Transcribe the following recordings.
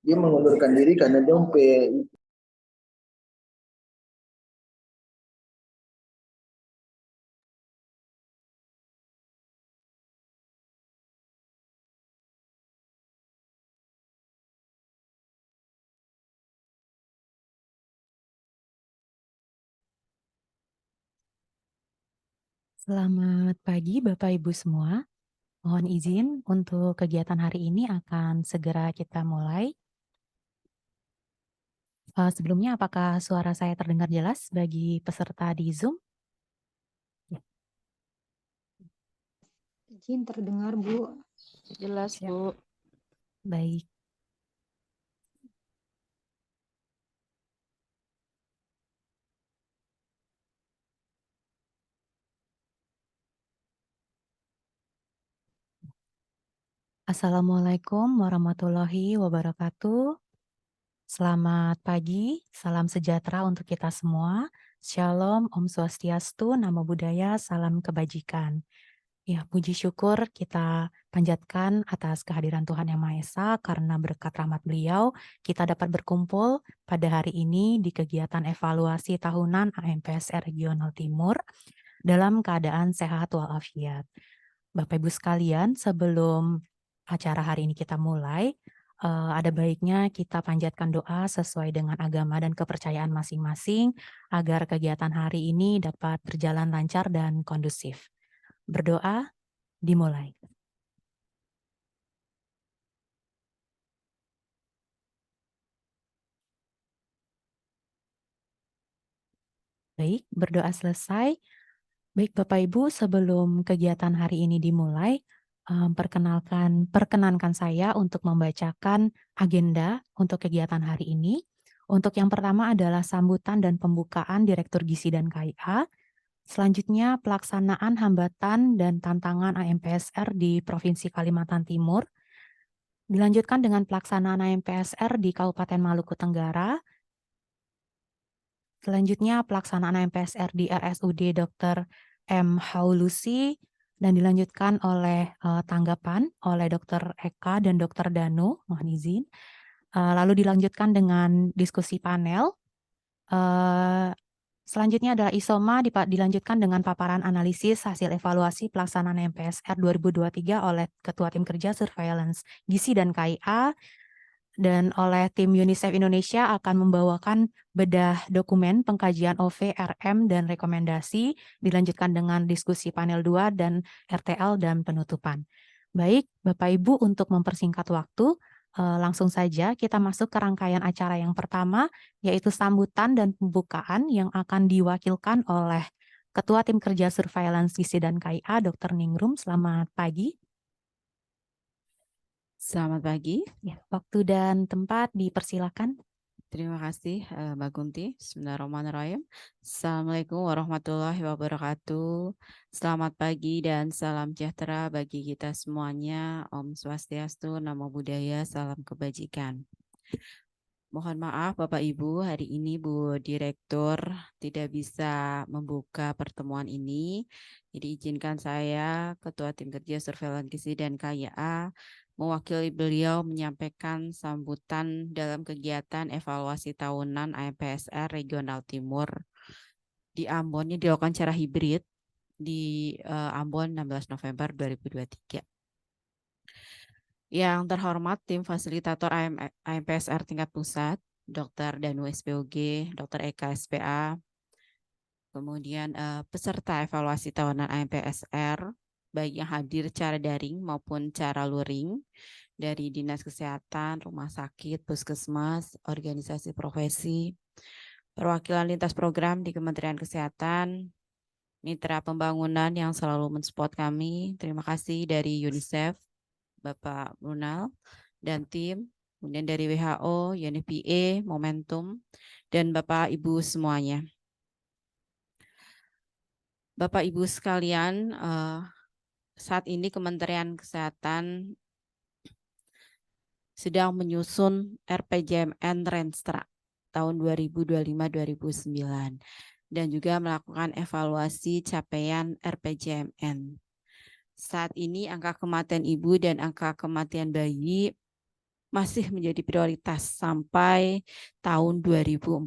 Dia mengundurkan diri karena dia Selamat pagi Bapak Ibu semua. Mohon izin untuk kegiatan hari ini akan segera kita mulai. Sebelumnya apakah suara saya terdengar jelas bagi peserta di Zoom? Izin terdengar, Bu. Jelas, Siap. Bu. Baik. Assalamualaikum warahmatullahi wabarakatuh. Selamat pagi, salam sejahtera untuk kita semua. Shalom, Om Swastiastu, Namo Buddhaya, salam kebajikan. Ya, puji syukur kita panjatkan atas kehadiran Tuhan Yang Maha Esa karena berkat rahmat beliau kita dapat berkumpul pada hari ini di kegiatan evaluasi tahunan AMPSR Regional Timur dalam keadaan sehat walafiat. Bapak Ibu sekalian, sebelum acara hari ini kita mulai, ada baiknya kita panjatkan doa sesuai dengan agama dan kepercayaan masing-masing agar kegiatan hari ini dapat berjalan lancar dan kondusif. Berdoa, dimulai. Baik, berdoa selesai. Baik Bapak Ibu, sebelum kegiatan hari ini dimulai, perkenankan saya untuk membacakan agenda untuk kegiatan hari ini. Untuk yang pertama adalah sambutan dan pembukaan Direktur Gizi dan KIA. Selanjutnya pelaksanaan hambatan dan tantangan AMPSR di Provinsi Kalimantan Timur. Dilanjutkan dengan pelaksanaan AMPSR di Kabupaten Maluku Tenggara. Selanjutnya pelaksanaan AMPSR di RSUD Dr. M. Haulusi dan dilanjutkan oleh tanggapan oleh Dr. Eka dan Dr. Danu, mohon izin. Lalu dilanjutkan dengan diskusi panel. Selanjutnya adalah ISOMA dilanjutkan dengan paparan analisis hasil evaluasi pelaksanaan MPSR 2023 oleh Ketua Tim Kerja Surveillance Gizi dan KIA. Dan oleh tim UNICEF Indonesia akan membawakan bedah dokumen pengkajian OV, RM, dan rekomendasi, dilanjutkan dengan diskusi panel 2 dan RTL dan penutupan. Baik, Bapak Ibu, untuk mempersingkat waktu, langsung saja kita masuk ke rangkaian acara yang pertama, yaitu sambutan dan pembukaan yang akan diwakilkan oleh Ketua Tim Kerja Surveillance Gizi dan KIA, Dr. Ningrum. Selamat pagi. Selamat pagi. Ya, waktu dan tempat dipersilakan. Terima kasih Mbak Kunti. Bismillahirrahmanirrahim. Assalamualaikum warahmatullahi wabarakatuh. Selamat pagi dan salam sejahtera bagi kita semuanya. Om Swastiastu, Namo Buddhaya, salam kebajikan. Mohon maaf Bapak Ibu, hari ini Bu Direktur tidak bisa membuka pertemuan ini. Jadi izinkan saya, Ketua Tim Kerja Surveillance Gizi dan KIA, mewakili beliau menyampaikan sambutan dalam kegiatan evaluasi tahunan AMPSR Regional Timur di Ambon. Ini dilakukan secara hibrid di Ambon 16 November 2023. Yang terhormat tim fasilitator AMPSR tingkat pusat, Dr. Danu SPOG, Dr. Eka SPA, kemudian peserta evaluasi tahunan AMPSR, baik yang hadir secara daring maupun secara luring, dari Dinas Kesehatan, Rumah Sakit, Puskesmas, organisasi profesi, perwakilan lintas program di Kementerian Kesehatan, mitra pembangunan yang selalu mensupport kami. Terima kasih dari UNICEF, Bapak Brunal, dan tim, kemudian dari WHO, UNFPA, Momentum, dan Bapak Ibu semuanya. Bapak Ibu sekalian, saat ini Kementerian Kesehatan sedang menyusun RPJMN Renstra tahun 2025-2029. dan juga melakukan evaluasi capaian RPJMN. Saat ini angka kematian ibu dan angka kematian bayi masih menjadi prioritas sampai tahun 2045.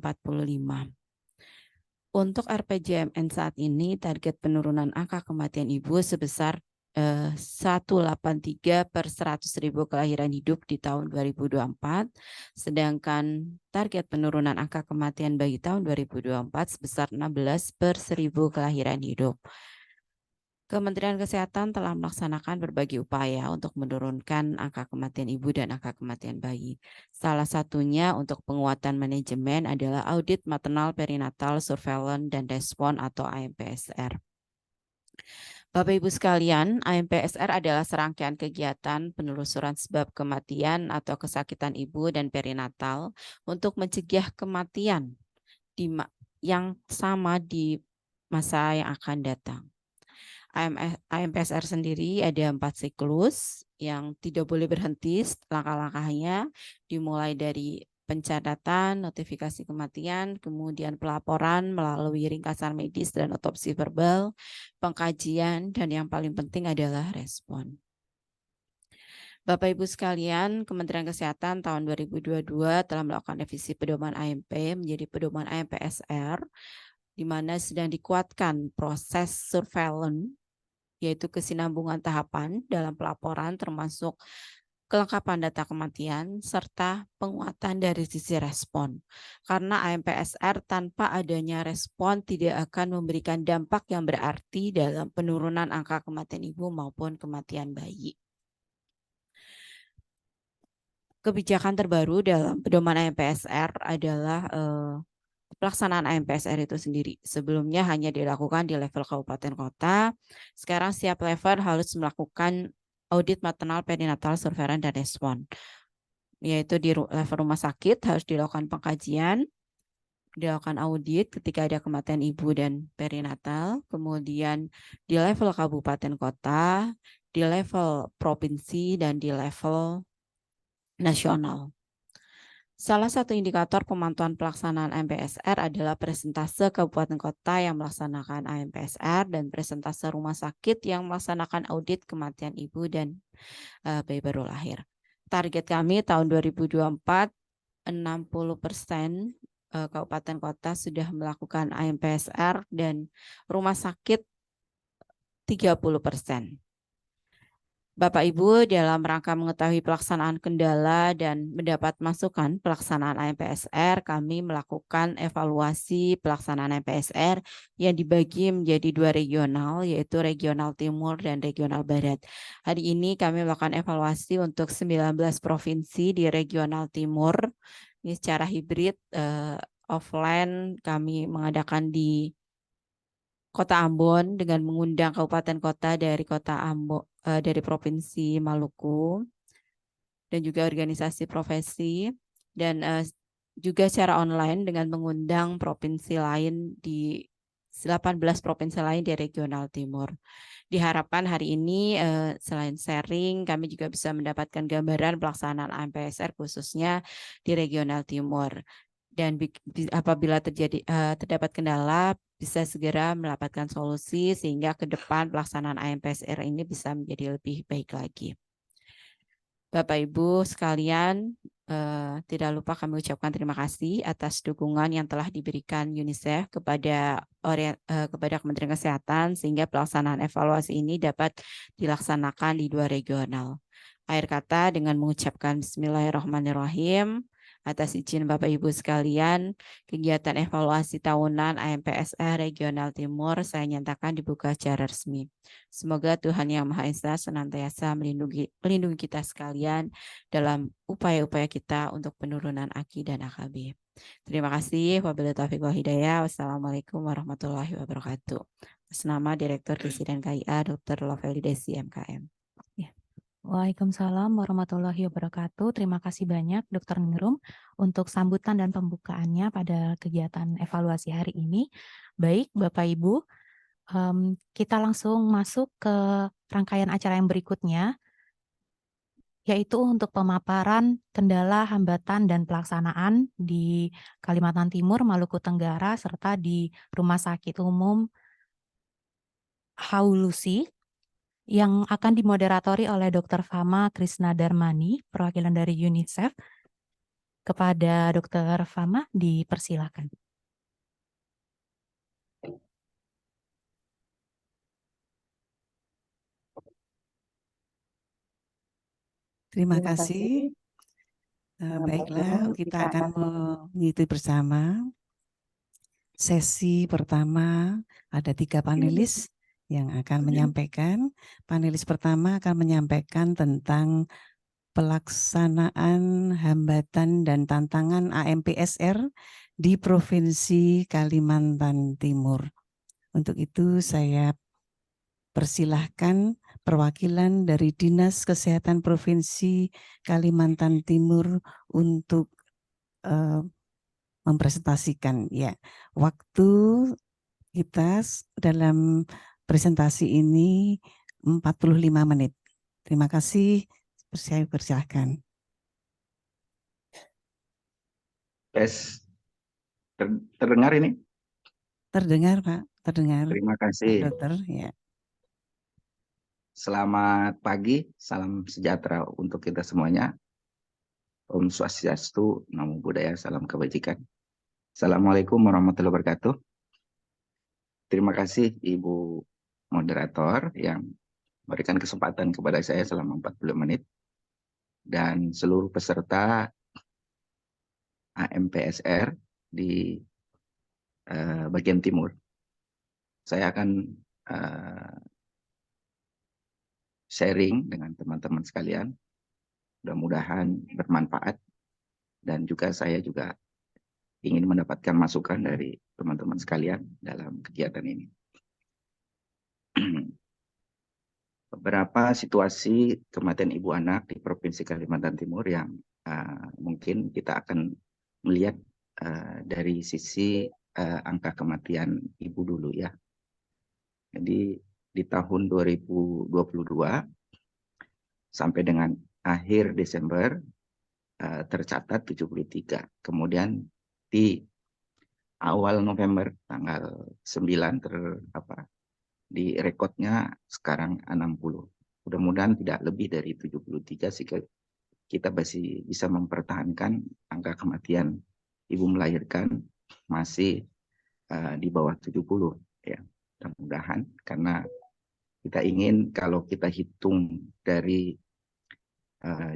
Untuk RPJMN saat ini, target penurunan angka kematian ibu sebesar 183 per 100.000 kelahiran hidup di tahun 2024, sedangkan target penurunan angka kematian bayi tahun 2024 sebesar 16 per 1.000 kelahiran hidup. Kementerian Kesehatan telah melaksanakan berbagai upaya untuk menurunkan angka kematian ibu dan angka kematian bayi. Salah satunya untuk penguatan manajemen adalah audit maternal perinatal surveillance dan respon atau AMPSR. Bapak Ibu sekalian, AMPSR adalah serangkaian kegiatan penelusuran sebab kematian atau kesakitan ibu dan perinatal untuk mencegah kematian yang sama di masa yang akan datang. AMPSR sendiri ada 4 siklus yang tidak boleh berhenti. Langkah-langkahnya dimulai dari pencatatan, notifikasi kematian, kemudian pelaporan melalui ringkasan medis dan otopsi verbal, pengkajian, dan yang paling penting adalah respon. Bapak Ibu sekalian, Kementerian Kesehatan tahun 2022 telah melakukan revisi pedoman AMP menjadi pedoman AMPSR, di mana sedang dikuatkan proses surveillance, yaitu kesinambungan tahapan dalam pelaporan termasuk kelengkapan data kematian serta penguatan dari sisi respon. Karena AMPSR tanpa adanya respon tidak akan memberikan dampak yang berarti dalam penurunan angka kematian ibu maupun kematian bayi. Kebijakan terbaru dalam pedoman AMPSR adalah pelaksanaan AMPSR itu sendiri. Sebelumnya hanya dilakukan di level kabupaten kota, sekarang setiap level harus melakukan audit maternal perinatal surveillance dan respon. Yaitu di level rumah sakit harus dilakukan pengkajian, dilakukan audit ketika ada kematian ibu dan perinatal, kemudian di level kabupaten kota, di level provinsi, dan di level nasional. Salah satu indikator pemantauan pelaksanaan AMPSR adalah persentase kabupaten kota yang melaksanakan AMPSR dan persentase rumah sakit yang melaksanakan audit kematian ibu dan bayi baru lahir. Target kami tahun 2024, 60% kabupaten kota sudah melakukan AMPSR dan rumah sakit 30%. Bapak Ibu, dalam rangka mengetahui pelaksanaan kendala dan mendapat masukan pelaksanaan AMPSR, kami melakukan evaluasi pelaksanaan AMPSR yang dibagi menjadi 2 regional, yaitu regional timur dan regional barat. Hari ini kami melakukan evaluasi untuk 19 provinsi di regional timur. Ini secara hibrid, offline kami mengadakan di Kota Ambon dengan mengundang kabupaten kota dari Kota Ambon, dari Provinsi Maluku, dan juga organisasi profesi, dan juga secara online dengan mengundang provinsi lain di 18 provinsi lain di regional timur. Diharapkan hari ini selain sharing, kami juga bisa mendapatkan gambaran pelaksanaan AMPSR khususnya di regional timur. Dan apabila terdapat kendala, bisa segera mendapatkan solusi sehingga ke depan pelaksanaan AMPSR ini bisa menjadi lebih baik lagi. Bapak Ibu sekalian, tidak lupa kami ucapkan terima kasih atas dukungan yang telah diberikan UNICEF kepada Kementerian Kesehatan sehingga pelaksanaan evaluasi ini dapat dilaksanakan di 2 regional. Akhir kata dengan mengucapkan Bismillahirrahmanirrahim. Atas izin Bapak Ibu sekalian, kegiatan evaluasi tahunan AMPSR Regional Timur saya nyatakan dibuka secara resmi. Semoga Tuhan Yang Maha Esa senantiasa melindungi kita sekalian dalam upaya-upaya kita untuk penurunan AKI dan AKB. Terima kasih. Wabillahi taufiq wal hidayah. Wassalamualaikum warahmatullahi wabarakatuh. Atas nama Direktur Presiden KIA Dr. Lovely Desi MKM. Waalaikumsalam warahmatullahi wabarakatuh. Terima kasih banyak Dr. Ningrum untuk sambutan dan pembukaannya pada kegiatan evaluasi hari ini. Baik Bapak Ibu, kita langsung masuk ke rangkaian acara yang berikutnya, yaitu untuk pemaparan kendala, hambatan, dan pelaksanaan di Kalimantan Timur, Maluku Tenggara, serta di Rumah Sakit Umum Haulusi, yang akan dimoderatori oleh Dr. Fama Krisna Darmani, perwakilan dari UNICEF. Kepada Dr. Fama, dipersilakan. Terima kasih. Baiklah, kita akan mengikuti bersama sesi pertama. Ada 3 panelis yang akan menyampaikan. Panelis pertama akan menyampaikan tentang pelaksanaan hambatan dan tantangan AMPSR di Provinsi Kalimantan Timur. Untuk itu saya persilahkan perwakilan dari Dinas Kesehatan Provinsi Kalimantan Timur untuk mempresentasikan. Ya, waktu kita dalam presentasi ini 45 menit. Terima kasih. Saya persilahkan. Tes, terdengar ini? Terdengar, Pak. Terdengar. Terima Pak kasih. Dokter. Ya. Selamat pagi, salam sejahtera untuk kita semuanya. Om Swastiastu, Namo Buddhaya, salam kebajikan. Assalamualaikum warahmatullahi wabarakatuh. Terima kasih Ibu Moderator yang memberikan kesempatan kepada saya selama 40 menit. Dan seluruh peserta AMPSR di bagian timur. Saya akan sharing dengan teman-teman sekalian. Mudah-mudahan bermanfaat. Dan juga saya juga ingin mendapatkan masukan dari teman-teman sekalian dalam kegiatan ini. Beberapa situasi kematian ibu anak di Provinsi Kalimantan Timur yang mungkin kita akan melihat dari sisi angka kematian ibu dulu ya. Jadi di tahun 2022 sampai dengan akhir Desember tercatat 73. Kemudian di awal November tanggal 9 di rekodnya sekarang 60. Mudah-mudahan tidak lebih dari 73 sehingga kita masih bisa mempertahankan angka kematian ibu melahirkan masih di bawah 70 ya. Mudah-mudahan karena kita ingin kalau kita hitung dari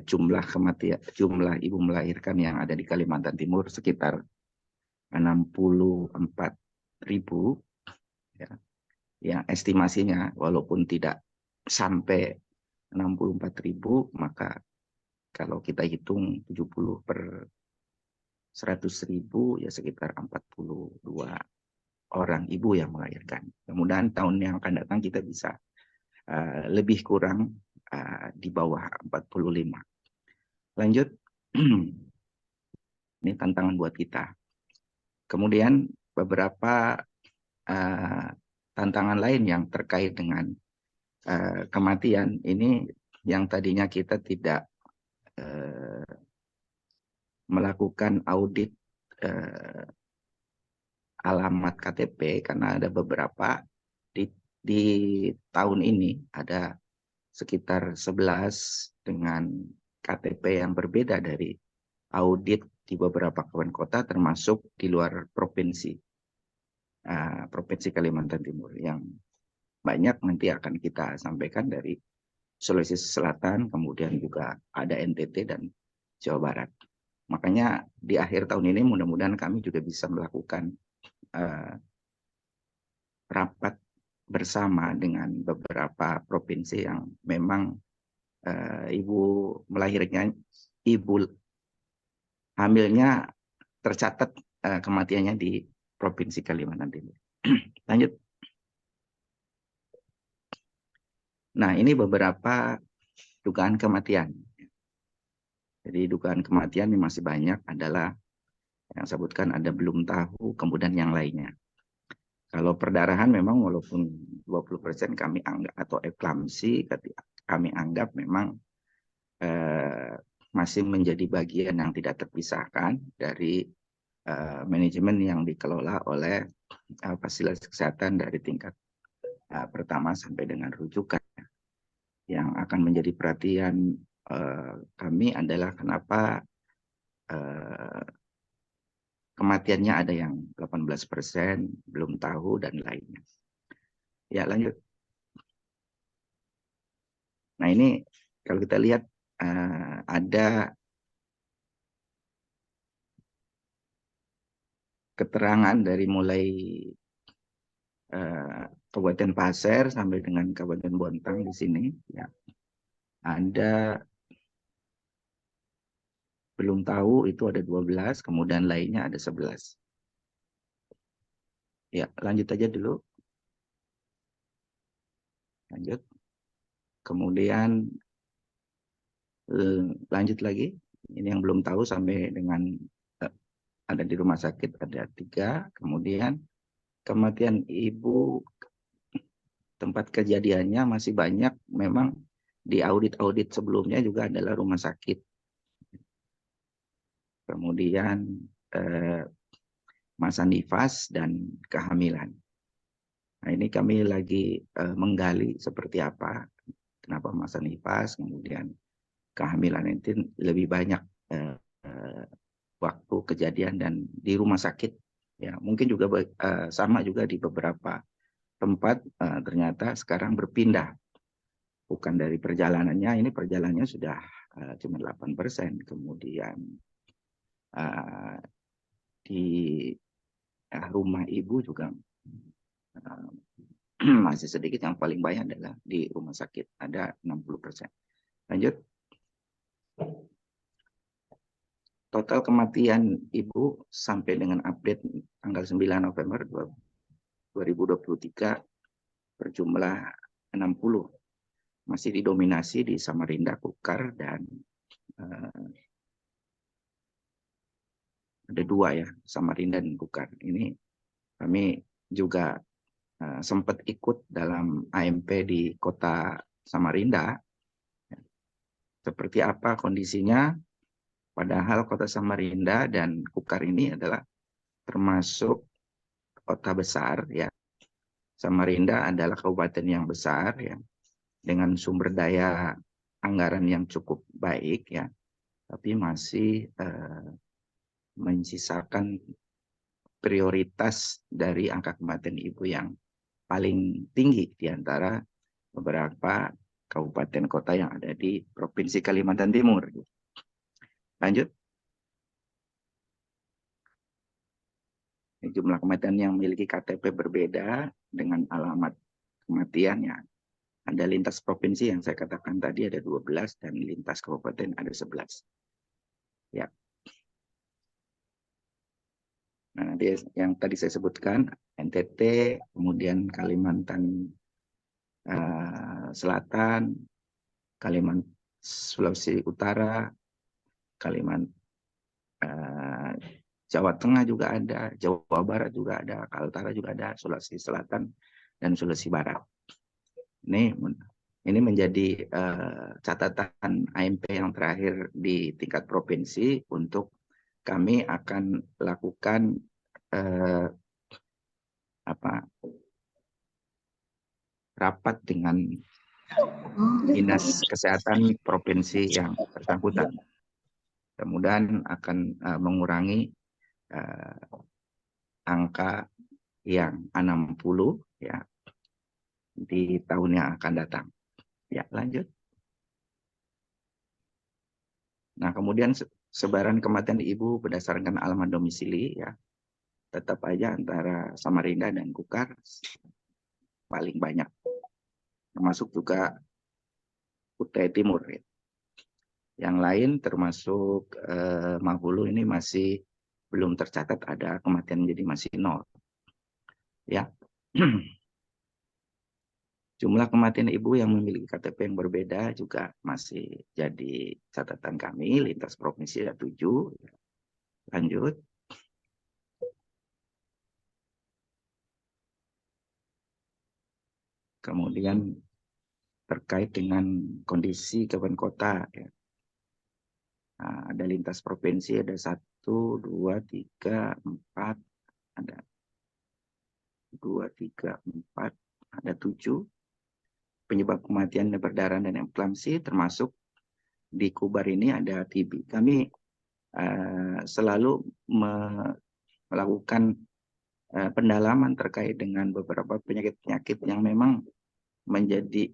jumlah ibu melahirkan yang ada di Kalimantan Timur sekitar 64.000 ya. Yang estimasinya walaupun tidak sampai 64.000 maka kalau kita hitung 70 per 100.000 ya sekitar 42 orang ibu yang melahirkan. Mudah-mudahan tahun yang akan datang kita bisa lebih kurang di bawah 45. Lanjut. Ini tantangan buat kita. Kemudian beberapa tantangan lain yang terkait dengan kematian ini yang tadinya kita tidak melakukan audit alamat KTP karena ada beberapa di tahun ini ada sekitar 11 dengan KTP yang berbeda dari audit di beberapa kabupaten kota termasuk di luar provinsi Kalimantan Timur yang banyak nanti akan kita sampaikan dari Sulawesi Selatan, kemudian juga ada NTT dan Jawa Barat. Makanya di akhir tahun ini mudah-mudahan kami juga bisa melakukan rapat bersama dengan beberapa provinsi yang memang ibu hamilnya tercatat kematiannya di Provinsi Kalimantan Timur. Lanjut. Nah, ini beberapa dugaan kematian. Jadi dugaan kematian yang masih banyak adalah yang sebutkan ada belum tahu, kemudian yang lainnya. Kalau perdarahan memang walaupun 20% kami anggap atau eklamsi kami anggap memang masih menjadi bagian yang tidak terpisahkan dari manajemen yang dikelola oleh fasilitas kesehatan dari tingkat pertama sampai dengan rujukan. Yang akan menjadi perhatian kami adalah kenapa kematiannya ada yang 18%, belum tahu, dan lainnya. Ya, lanjut. Nah, ini kalau kita lihat ada keterangan dari mulai Kabupaten Pasir sampai dengan Kabupaten Bontang di sini. Ya. Ada belum tahu itu ada 12, kemudian lainnya ada 11. Ya, lanjut aja dulu. Lanjut. Kemudian lanjut lagi. Ini yang belum tahu sampai dengan ada di rumah sakit ada 3. Kemudian kematian ibu tempat kejadiannya masih banyak. Memang di audit-audit sebelumnya juga adalah rumah sakit. Kemudian masa nifas dan kehamilan. Nah, ini kami lagi menggali seperti apa, kenapa masa nifas, kemudian kehamilan itu lebih banyak waktu kejadian dan di rumah sakit. Ya, mungkin juga sama juga di beberapa tempat ternyata sekarang berpindah. Bukan dari perjalanannya, ini perjalanannya sudah cuma 8%. Kemudian di rumah ibu juga masih sedikit. Yang paling banyak adalah di rumah sakit, ada 60%. Lanjut. Total kematian ibu sampai dengan update tanggal 9 November 2023 berjumlah 60. Masih didominasi di Samarinda, Kukar, dan ada 2 ya, Samarinda dan Kukar. Ini kami juga sempat ikut dalam AMP di kota Samarinda. Seperti apa kondisinya? Padahal kota Samarinda dan Kukar ini adalah termasuk kota besar ya. Samarinda adalah kabupaten yang besar ya, dengan sumber daya anggaran yang cukup baik ya, tapi masih menyisakan prioritas dari angka kematian ibu yang paling tinggi di antara beberapa kabupaten kota yang ada di Provinsi Kalimantan Timur. Lanjut. Jumlah kematian yang memiliki KTP berbeda dengan alamat kematiannya. Ada lintas provinsi yang saya katakan tadi ada 12 dan lintas kabupaten ada 11. Ya. Nah, nanti yang tadi saya sebutkan NTT, kemudian Kalimantan Selatan, Kalimantan Sulawesi Utara, Kalimantan Jawa Tengah juga ada, Jawa Barat juga ada, Kaltara juga ada, Sulawesi Selatan dan Sulawesi Barat. Ini menjadi catatan AMP yang terakhir di tingkat provinsi. Untuk kami akan lakukan rapat dengan Dinas Kesehatan Provinsi yang bersangkutan. Kemudian akan mengurangi angka yang 60 ya di tahun yang akan datang. Ya, lanjut. Nah, kemudian sebaran kematian ibu berdasarkan alamat domisili ya. Tetap aja antara Samarinda dan Kukar paling banyak. Termasuk juga Kutai Timur ya. Yang lain termasuk Mahulu ini masih belum tercatat ada kematian, jadi masih 0. Ya. Jumlah kematian ibu yang memiliki KTP yang berbeda juga masih jadi catatan kami. Lintas provinsi ada 7. Lanjut. Kemudian terkait dengan kondisi kabupaten kota. Ya. Ada lintas provinsi, ada 1, 2, 3, 4, ada 2, 3, 4, ada 7 penyebab kematian berdarah dan eklamsi, termasuk di Kubar ini ada TB. Kami selalu melakukan pendalaman terkait dengan beberapa penyakit-penyakit yang memang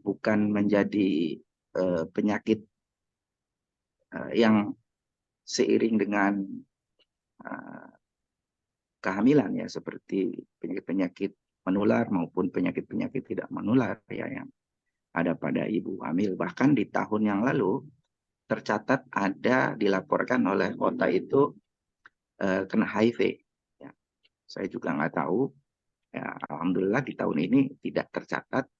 bukan menjadi penyakit yang seiring dengan kehamilan ya, seperti penyakit-penyakit menular maupun penyakit-penyakit tidak menular ya yang ada pada ibu hamil. Bahkan di tahun yang lalu tercatat ada dilaporkan oleh kota itu kena HIV. Ya. Saya juga nggak tahu. Ya, alhamdulillah di tahun ini tidak tercatat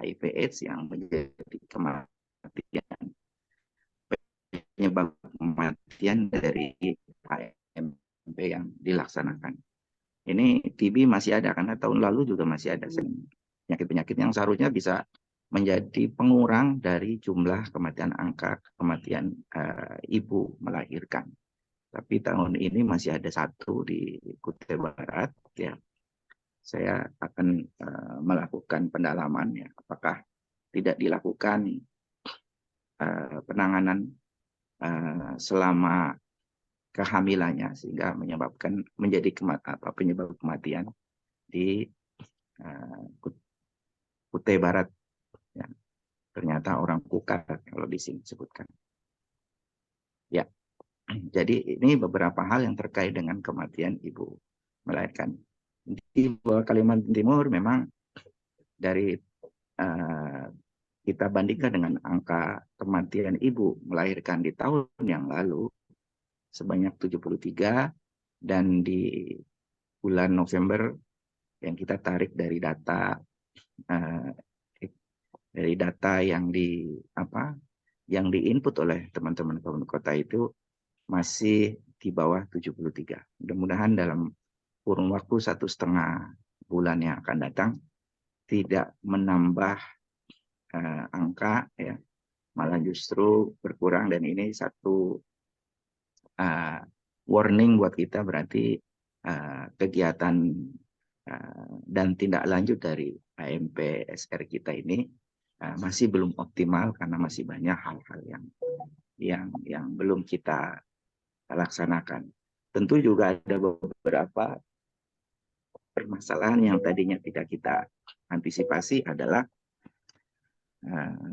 HIV/AIDS yang menjadi penyebab kematian dari HMP yang dilaksanakan. Ini TB masih ada karena tahun lalu juga masih ada penyakit-penyakit yang seharusnya bisa menjadi pengurang dari jumlah kematian, angka kematian ibu melahirkan. Tapi tahun ini masih ada 1 di Kutai Barat. Ya, saya akan melakukan pendalaman ya, apakah tidak dilakukan penanganan selama kehamilannya sehingga menyebabkan menjadi penyebab kematian di Kutai Barat. Ya, ternyata orang Kukar kalau di sini disebutkan. Ya, jadi ini beberapa hal yang terkait dengan kematian ibu melahirkan. Di Kalimantan Timur memang dari kita bandingkan dengan angka kematian ibu melahirkan di tahun yang lalu sebanyak 73, dan di bulan November yang kita tarik dari data yang diinput oleh teman-teman kabupaten kota itu masih di bawah 73. Mudah-mudahan dalam kurun waktu 1,5 bulan yang akan datang tidak menambah angka ya, malah justru berkurang, dan ini satu warning buat kita, berarti kegiatan dan tindak lanjut dari HMP SR kita ini masih belum optimal karena masih banyak hal-hal yang belum kita laksanakan. Tentu juga ada beberapa permasalahan yang tadinya tidak kita antisipasi, adalah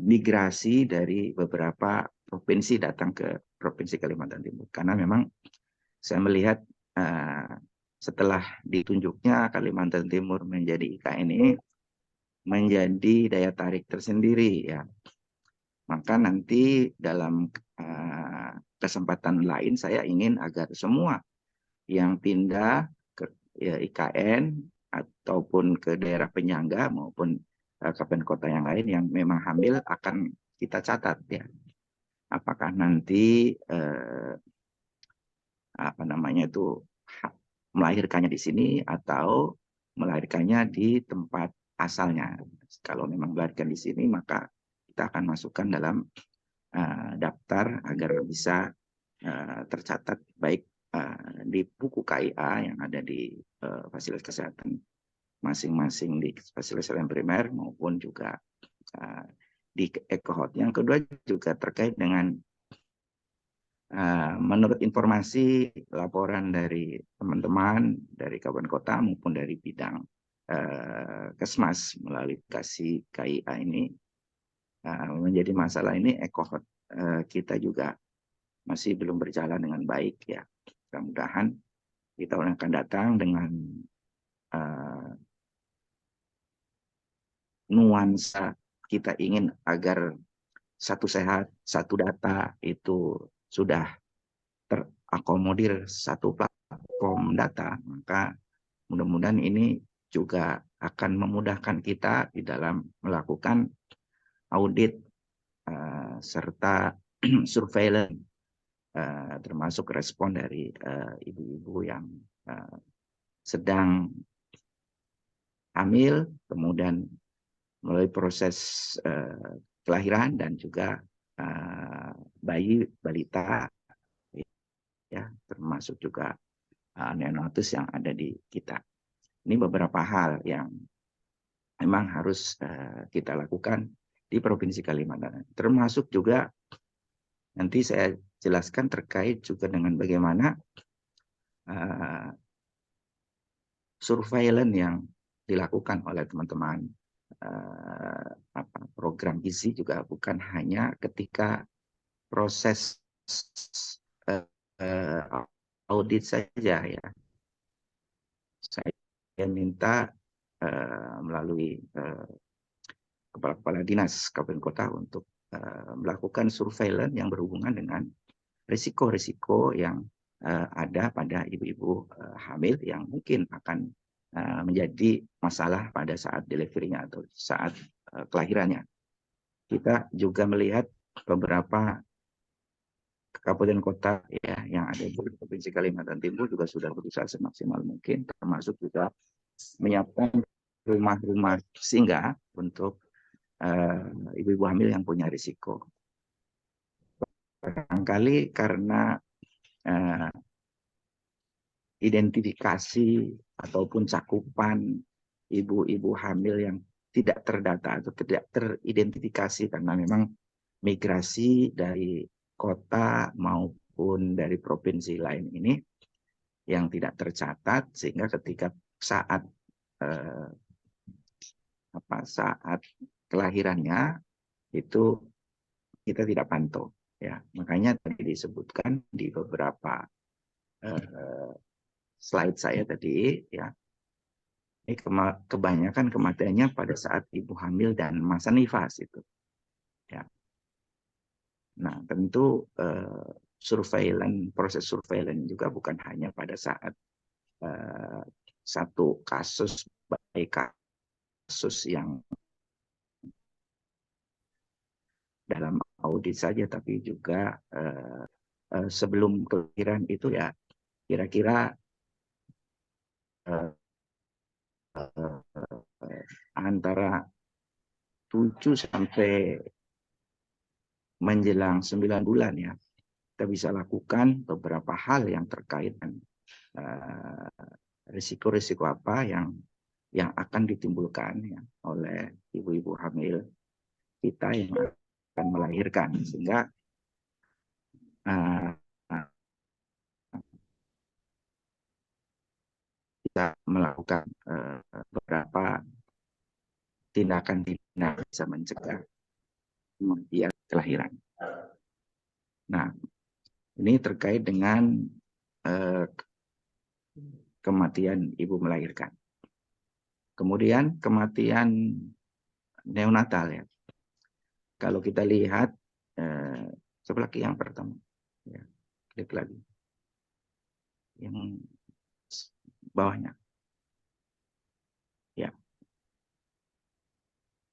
migrasi dari beberapa provinsi datang ke Provinsi Kalimantan Timur. Karena memang saya melihat setelah ditunjuknya Kalimantan Timur menjadi IKN ini menjadi daya tarik tersendiri ya. Maka nanti dalam kesempatan lain saya ingin agar semua yang pindah ke IKN ataupun ke daerah penyangga maupun kabupaten kota yang lain yang memang hamil akan kita catat ya. Apakah nanti melahirkannya di sini atau melahirkannya di tempat asalnya. Kalau memang melahirkan di sini, maka kita akan masukkan dalam daftar agar bisa tercatat baik di buku KIA yang ada di fasilitas kesehatan masing-masing di fasilitas kesehatan primer maupun juga di EcoHealth. Yang kedua juga terkait dengan menurut informasi laporan dari teman-teman dari kabupaten kota maupun dari bidang Kesmas melalui aplikasi KIA ini, menjadi masalah ini EcoHealth kita juga masih belum berjalan dengan baik ya. Mudah-mudahan di tahun yang akan datang dengan nuansa kita ingin agar satu sehat, satu data itu sudah terakomodir satu platform data, maka mudah-mudahan ini juga akan memudahkan kita di dalam melakukan audit serta surveillance, termasuk respon dari ibu-ibu yang sedang hamil, kemudian melalui proses kelahiran dan juga bayi balita ya, termasuk juga neonatus yang ada di kita. Ini beberapa hal yang memang harus kita lakukan di Provinsi Kalimantan. Termasuk juga nanti saya jelaskan terkait juga dengan bagaimana surveillance yang dilakukan oleh teman-teman program gizi juga bukan hanya ketika proses audit saja ya. Saya minta melalui kepala-kepala dinas kabupaten kota untuk melakukan surveillance yang berhubungan dengan risiko-risiko yang ada pada ibu-ibu hamil yang mungkin akan menjadi masalah pada saat delivery-nya atau saat kelahirannya. Kita juga melihat beberapa kabupaten kota ya yang ada di Provinsi Kalimantan Timur juga sudah berusaha semaksimal mungkin, termasuk juga menyiapkan rumah-rumah singgah untuk ibu-ibu hamil yang punya risiko. Barangkali karena identifikasi ataupun cakupan ibu-ibu hamil yang tidak terdata atau tidak teridentifikasi karena memang migrasi dari kota maupun dari provinsi lain ini yang tidak tercatat, sehingga ketika saat saat kelahirannya itu kita tidak pantau ya. Makanya tadi disebutkan di beberapa slide saya tadi ya, ini kebanyakan kematiannya pada saat ibu hamil dan masa nifas itu ya. Nah tentu proses surveillance juga bukan hanya pada saat satu kasus, baik kasus yang dalam audit saja, tapi juga sebelum kelahiran itu ya kira-kira antara 7 sampai menjelang 9 bulan ya, kita bisa lakukan beberapa hal yang terkait dengan risiko-risiko apa yang akan ditimbulkan ya, oleh ibu-ibu hamil kita yang akan melahirkan, sehingga kita melakukan beberapa tindakan-tindakan bisa mencegah kematian kelahiran. Nah, ini terkait dengan kematian ibu melahirkan. Kemudian kematian neonatal ya. Kalau kita lihat coba lagi yang pertama, ya, klik lagi, yang bawahnya, ya.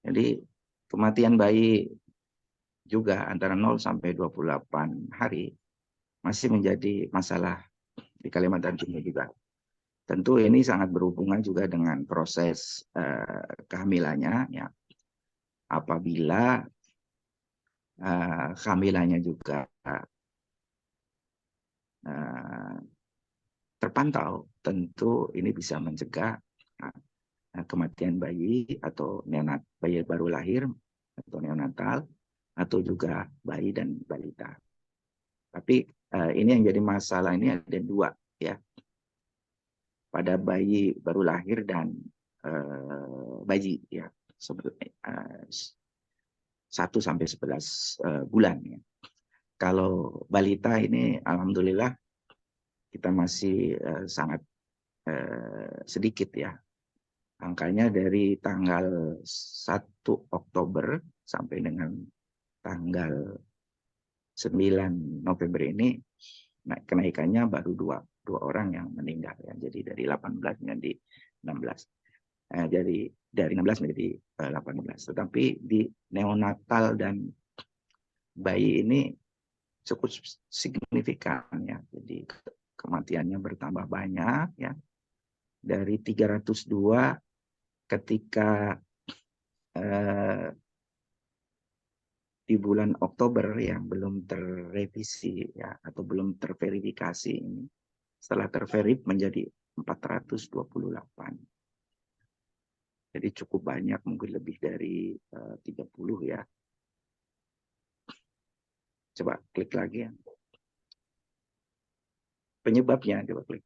Jadi kematian bayi juga antara 0 sampai 28 hari masih menjadi masalah di Kalimantan Timur juga. Tentu ini sangat berhubungan juga dengan proses kehamilannya ya. Apabila kehamilannya juga terpantau, tentu ini bisa mencegah kematian bayi atau bayi baru lahir atau neonatal, atau juga bayi dan balita. Tapi ini yang jadi masalah ini ada dua ya, pada bayi baru lahir dan bayi ya, 1 sampai 11 bulan ya. Kalau balita ini alhamdulillah kita masih sangat sedikit ya. Angkanya dari tanggal 1 Oktober sampai dengan tanggal 9 November ini kenaikannya baru dua orang yang meninggal ya. Jadi dari 18 menjadi 16. Jadi dari 16 menjadi 18. Tetapi di neonatal dan bayi ini cukup signifikan ya. Jadi kematiannya bertambah banyak ya. Dari 302 ketika di bulan Oktober yang belum terrevisi ya atau belum terverifikasi ini setelah terverif menjadi 428. Jadi cukup banyak, mungkin lebih dari 30 ya. Coba klik lagi ya. Penyebabnya coba klik.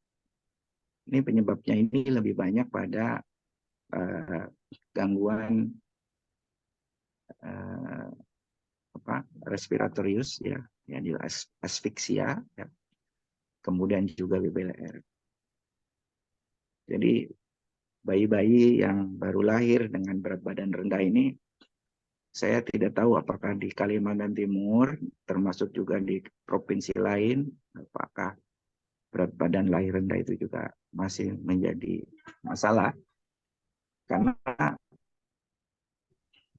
Ini penyebabnya ini lebih banyak pada gangguan respiratorius ya, yang asfiksia ya. Kemudian juga BBLR. Jadi bayi-bayi yang baru lahir dengan berat badan rendah ini, saya tidak tahu apakah di Kalimantan Timur, termasuk juga di provinsi lain, apakah berat badan lahir rendah itu juga masih menjadi masalah. Karena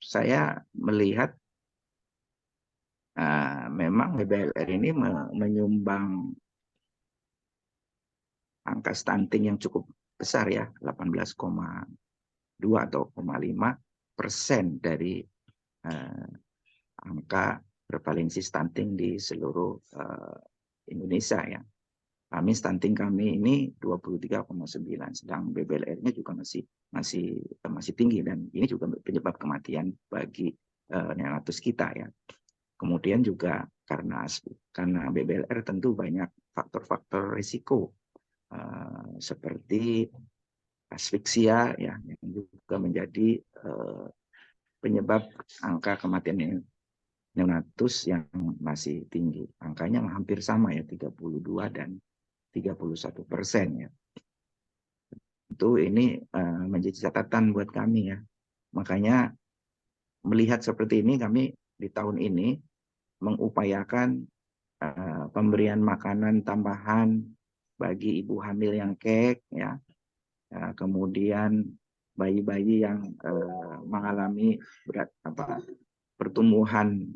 saya melihat memang BBLR ini menyumbang angka stunting yang cukup besar ya, 18,2 atau 0,5% dari angka prevalensi stunting di seluruh Indonesia ya. Stunting kami ini 23,9, sedang BBLR-nya juga masih tinggi, dan ini juga penyebab kematian bagi neonatus kita ya. Kemudian juga karena BBLR tentu banyak faktor-faktor risiko seperti asfiksia ya, yang juga menjadi penyebab angka kematian neonatus yang masih tinggi. Angkanya hampir sama ya, 32 dan 31% ya. Tentu ini menjadi catatan buat kami ya. Makanya melihat seperti ini, kami di tahun ini mengupayakan pemberian makanan tambahan bagi ibu hamil yang kek ya. Kemudian bayi-bayi yang mengalami pertumbuhan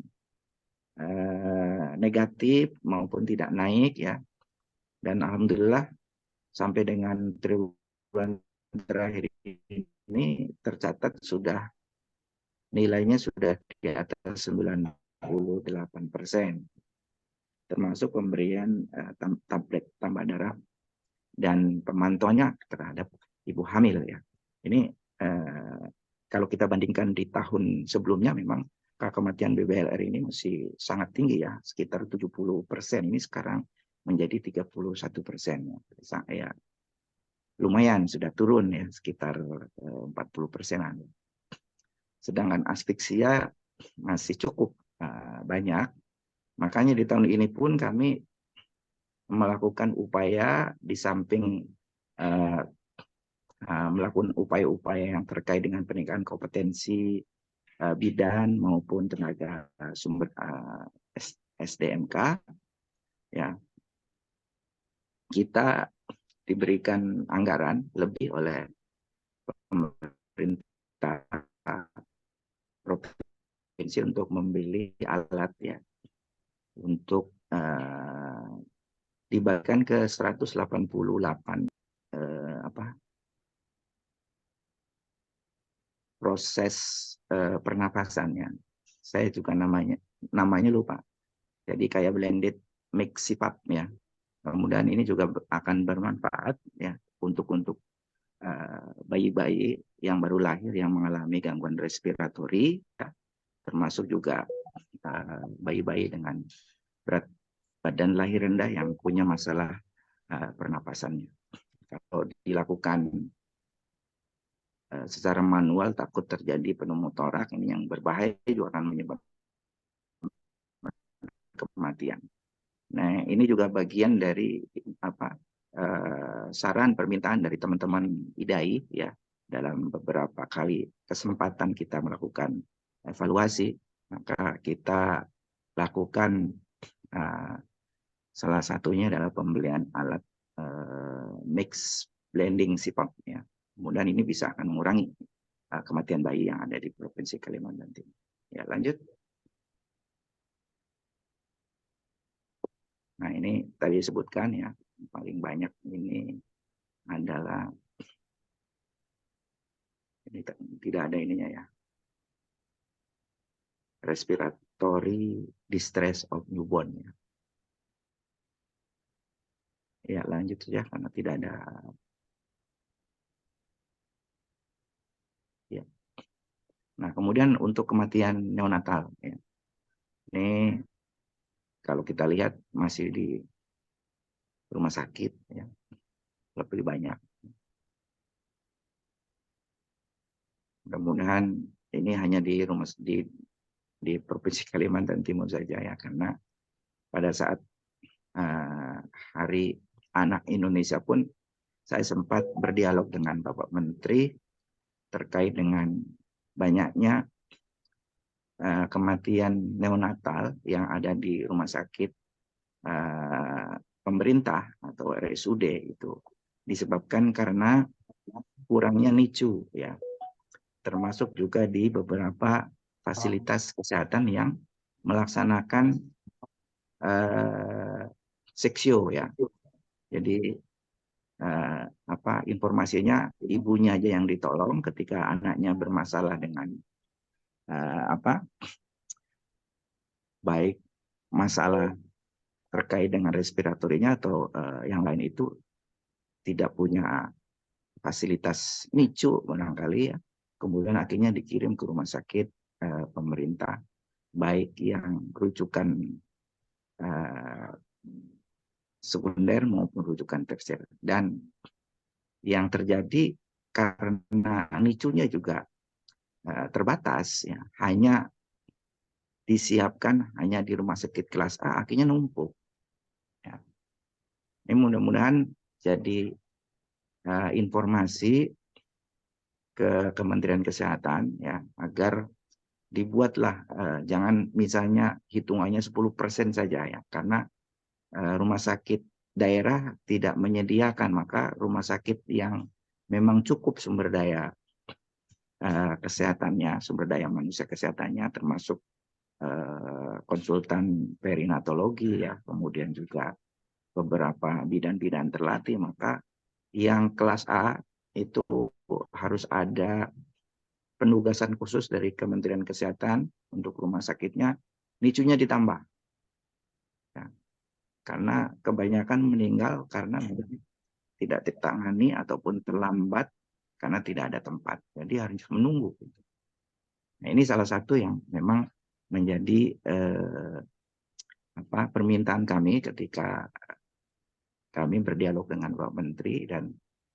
negatif maupun tidak naik ya. Dan alhamdulillah sampai dengan triwulan terakhir ini tercatat nilainya sudah di atas 98%, termasuk pemberian tablet tambah darah dan pemantauannya terhadap ibu hamil ya. Ini kalau kita bandingkan di tahun sebelumnya, memang kematian BBLR ini masih sangat tinggi ya, sekitar 70%. Ini sekarang menjadi 31% ya. Lumayan sudah turun ya, sekitar 40%-an. Sedangkan asfiksia masih cukup banyak. Makanya di tahun ini pun kami melakukan upaya, di samping melakukan upaya-upaya yang terkait dengan peningkatan kompetensi bidan maupun tenaga sumber SDMK ya. Kita diberikan anggaran lebih oleh pemerintah provinsi untuk membeli alat ya, untuk dibagikan ke 188 proses pernapasannya. Saya juga namanya lupa. Jadi kayak blended mix CPAP ya. Kemudian ini juga akan bermanfaat ya untuk bayi-bayi yang baru lahir yang mengalami gangguan respiratori ya, termasuk juga bayi-bayi dengan berat badan lahir rendah yang punya masalah pernapasannya. Kalau dilakukan secara manual takut terjadi pneumotorak, ini yang berbahaya, juga akan menyebabkan kematian. Nah, ini juga bagian dari saran permintaan dari teman-teman IDAI ya, dalam beberapa kali kesempatan kita melakukan evaluasi, maka kita lakukan salah satunya adalah pembelian alat mix blending CPAP ya. Kemudian ini bisa akan mengurangi kematian bayi yang ada di Provinsi Kalimantan Timur. Ya, lanjut. Nah, ini tadi disebutkan ya, paling banyak ini adalah, ini tidak ada ininya ya, respiratory distress of newborn. Ya, lanjut saja karena tidak ada. Ya. Nah, kemudian untuk kematian neonatal, ya. Ini kalau kita lihat masih di rumah sakit, ya, lebih banyak. Mudah-mudahan ini hanya di Provinsi Kalimantan Timur saja, ya, karena pada saat Hari Anak Indonesia pun saya sempat berdialog dengan Bapak Menteri terkait dengan banyaknya kematian neonatal yang ada di rumah sakit pemerintah atau RSUD itu disebabkan karena kurangnya NICU, ya, termasuk juga di beberapa fasilitas kesehatan yang melaksanakan seksio, ya. Jadi informasinya ibunya aja yang ditolong ketika anaknya bermasalah dengan baik masalah terkait dengan respiratorinya atau yang lain itu tidak punya fasilitas NICU barangkali, ya. Kemudian akhirnya dikirim ke rumah sakit pemerintah, baik yang rujukan sekunder maupun rujukan tersier. Dan yang terjadi karena NICU-nya juga terbatas, ya, hanya disiapkan hanya di rumah sakit kelas A, akhirnya numpuk. Ya. Ini mudah-mudahan jadi informasi ke Kementerian Kesehatan, ya, agar dibuatlah jangan misalnya hitungannya 10% saja, ya, karena rumah sakit daerah tidak menyediakan, maka rumah sakit yang memang cukup sumber daya kesehatannya, sumber daya manusia kesehatannya, termasuk konsultan perinatologi, ya, kemudian juga beberapa bidan-bidan terlatih, maka yang kelas A itu harus ada penugasan khusus dari Kementerian Kesehatan untuk rumah sakitnya, NICU-nya ditambah, ya. Karena kebanyakan meninggal karena tidak ditangani ataupun terlambat karena tidak ada tempat, jadi harus menunggu. Nah, ini salah satu yang memang menjadi permintaan kami ketika kami berdialog dengan Pak Menteri, dan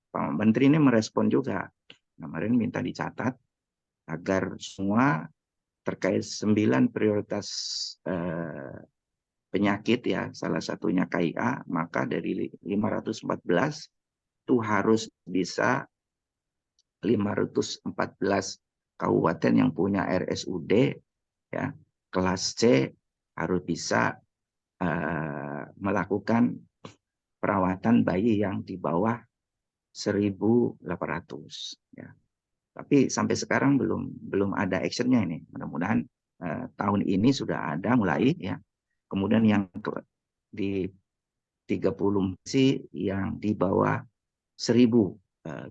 Pak Menteri ini merespon juga. Kemarin minta dicatat agar semua terkait 9 prioritas penyakit, ya, salah satunya KIA, maka dari 514 itu harus bisa 514 kabupaten yang punya RSUD, ya, kelas C harus bisa melakukan perawatan bayi yang di bawah 1.800, ya. Tapi sampai sekarang belum ada actionnya ini. Mudah-mudahan tahun ini sudah ada mulai, ya. Kemudian yang di 30 masih yang di bawah 1.000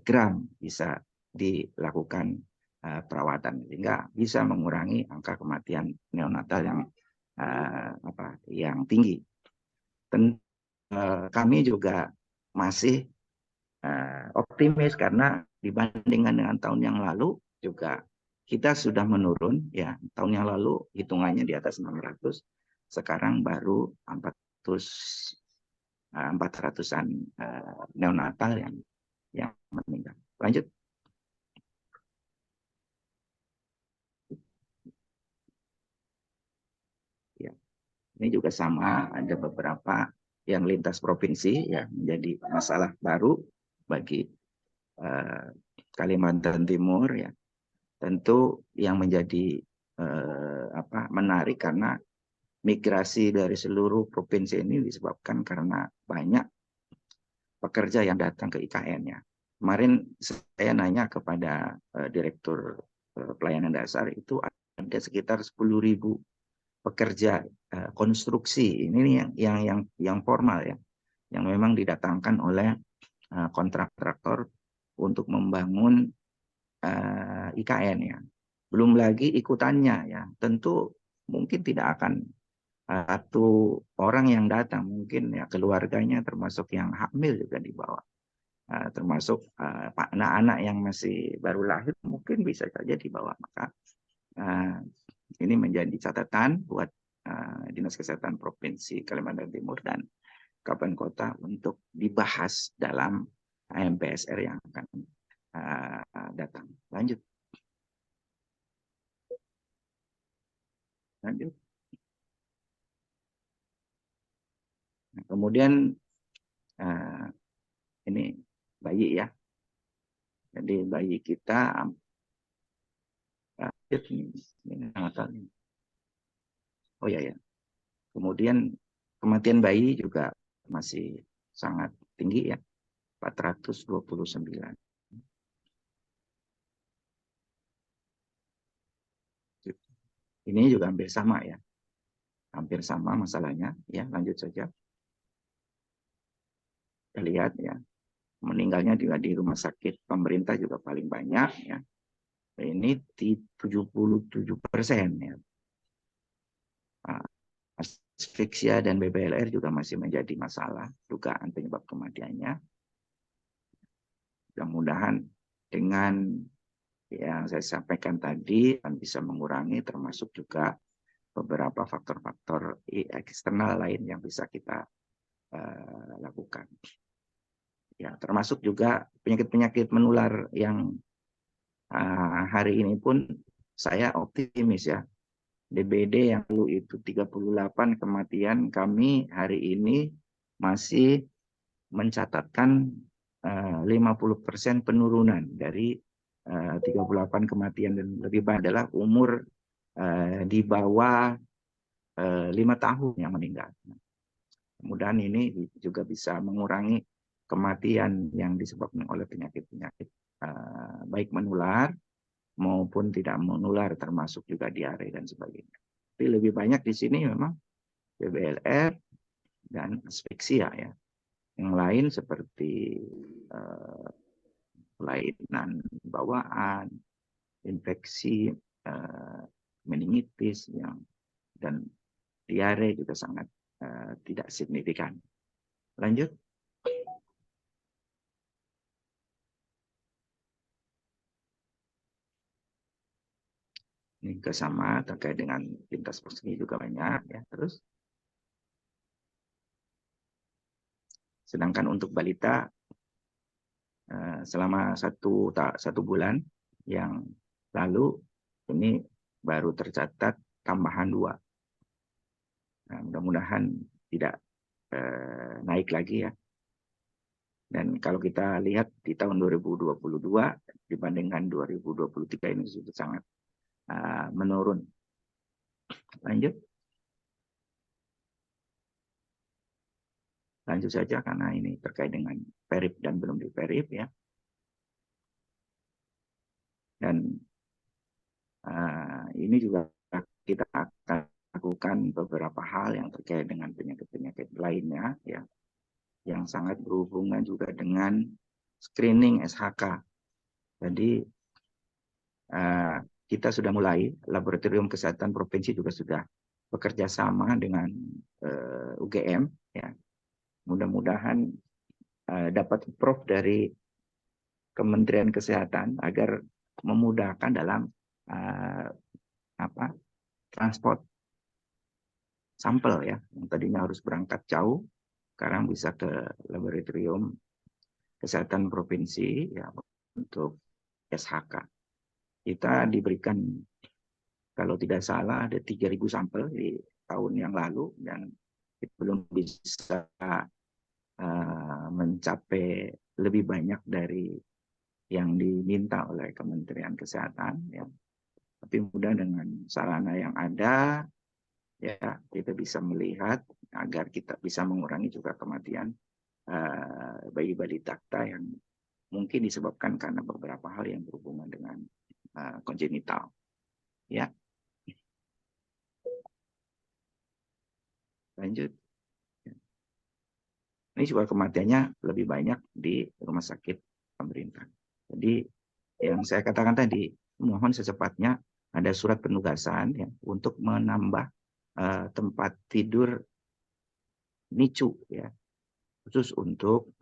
gram bisa dilakukan perawatan, sehingga bisa mengurangi angka kematian neonatal yang tinggi. Kami juga masih optimis karena dibandingkan dengan tahun yang lalu juga kita sudah menurun, ya. Tahun yang lalu hitungannya di atas 600, sekarang baru 400-an neonatal yang meninggal. Lanjut. Ya. Ini juga sama, ada beberapa yang lintas provinsi, ya, menjadi masalah baru bagi Kalimantan Timur, ya. Tentu yang menjadi menarik karena migrasi dari seluruh provinsi ini disebabkan karena banyak pekerja yang datang ke IKN-nya. Kemarin saya nanya kepada Direktur Pelayanan Dasar, itu ada sekitar 10.000 pekerja konstruksi. Ini yang formal, ya, yang memang didatangkan oleh kontraktor untuk membangun IKN, ya. Belum lagi ikutannya, ya. Tentu mungkin tidak akan satu orang yang datang, mungkin ya keluarganya termasuk yang hamil juga dibawa. Termasuk anak-anak yang masih baru lahir mungkin bisa saja dibawa. Maka ini menjadi catatan buat Dinas Kesehatan Provinsi Kalimantan Timur dan Kabupaten Kota untuk dibahas dalam AMPSR yang akan datang. Lanjut. Nah, kemudian ini bayi ya. Jadi bayi kita oh ya. Kemudian kematian bayi juga masih sangat tinggi ya, 429. Ini juga hampir sama ya. Hampir sama masalahnya ya, lanjut saja. Kita lihat ya. Meninggalnya juga di rumah sakit pemerintah juga paling banyak ya. Ini 77% ya. Asfiksia dan BBLR juga masih menjadi masalah dugaan penyebab kematiannya. Mudah-mudahan dengan yang saya sampaikan tadi akan bisa mengurangi, termasuk juga beberapa faktor-faktor eksternal lain yang bisa kita lakukan. Ya, termasuk juga penyakit-penyakit menular yang hari ini pun saya optimis ya. DBD yang dulu itu 38 kematian, kami hari ini masih mencatatkan 50% penurunan dari 38 kematian, dan lebih banyak adalah umur di bawah 5 tahun yang meninggal. Kemudian ini juga bisa mengurangi kematian yang disebabkan oleh penyakit-penyakit baik menular maupun tidak menular, termasuk juga diare dan sebagainya. Tapi lebih banyak di sini memang BBLR dan asfiksia ya. Yang lain seperti kelainan bawaan, infeksi, meningitis dan diare juga sangat tidak signifikan. Lanjut. Ini kesama terkait dengan lintas provinsi juga banyak ya. Terus, sedangkan untuk balita selama satu bulan yang lalu ini baru tercatat tambahan 2. Nah, mudah-mudahan tidak naik lagi ya. Dan kalau kita lihat di tahun 2022 dibandingkan 2023 ini sudah sangat menurun. Lanjut. Lanjut saja karena ini terkait dengan perip dan belum diperip ya. Dan ini juga kita akan lakukan beberapa hal yang terkait dengan penyakit-penyakit lainnya ya, yang sangat berhubungan juga dengan screening SHK. Jadi kita sudah mulai, Laboratorium Kesehatan Provinsi juga sudah bekerja sama dengan UGM ya. Mudah-mudahan dapat approve dari Kementerian Kesehatan agar memudahkan dalam transport sampel ya, yang tadinya harus berangkat jauh, sekarang bisa ke Laboratorium Kesehatan Provinsi ya untuk SHK. Kita diberikan, kalau tidak salah, ada 3.000 sampel di tahun yang lalu, dan kita belum bisa mencapai lebih banyak dari yang diminta oleh Kementerian Kesehatan ya. Tapi mudah dengan sarana yang ada ya, kita bisa melihat agar kita bisa mengurangi juga kematian bayi balita yang mungkin disebabkan karena beberapa hal yang berhubungan dengan kongenital ya. Lanjut. Ini juga kematiannya lebih banyak di rumah sakit pemerintah. Jadi yang saya katakan tadi, mohon secepatnya ada surat penugasan ya untuk menambah tempat tidur NICU ya, khusus untuk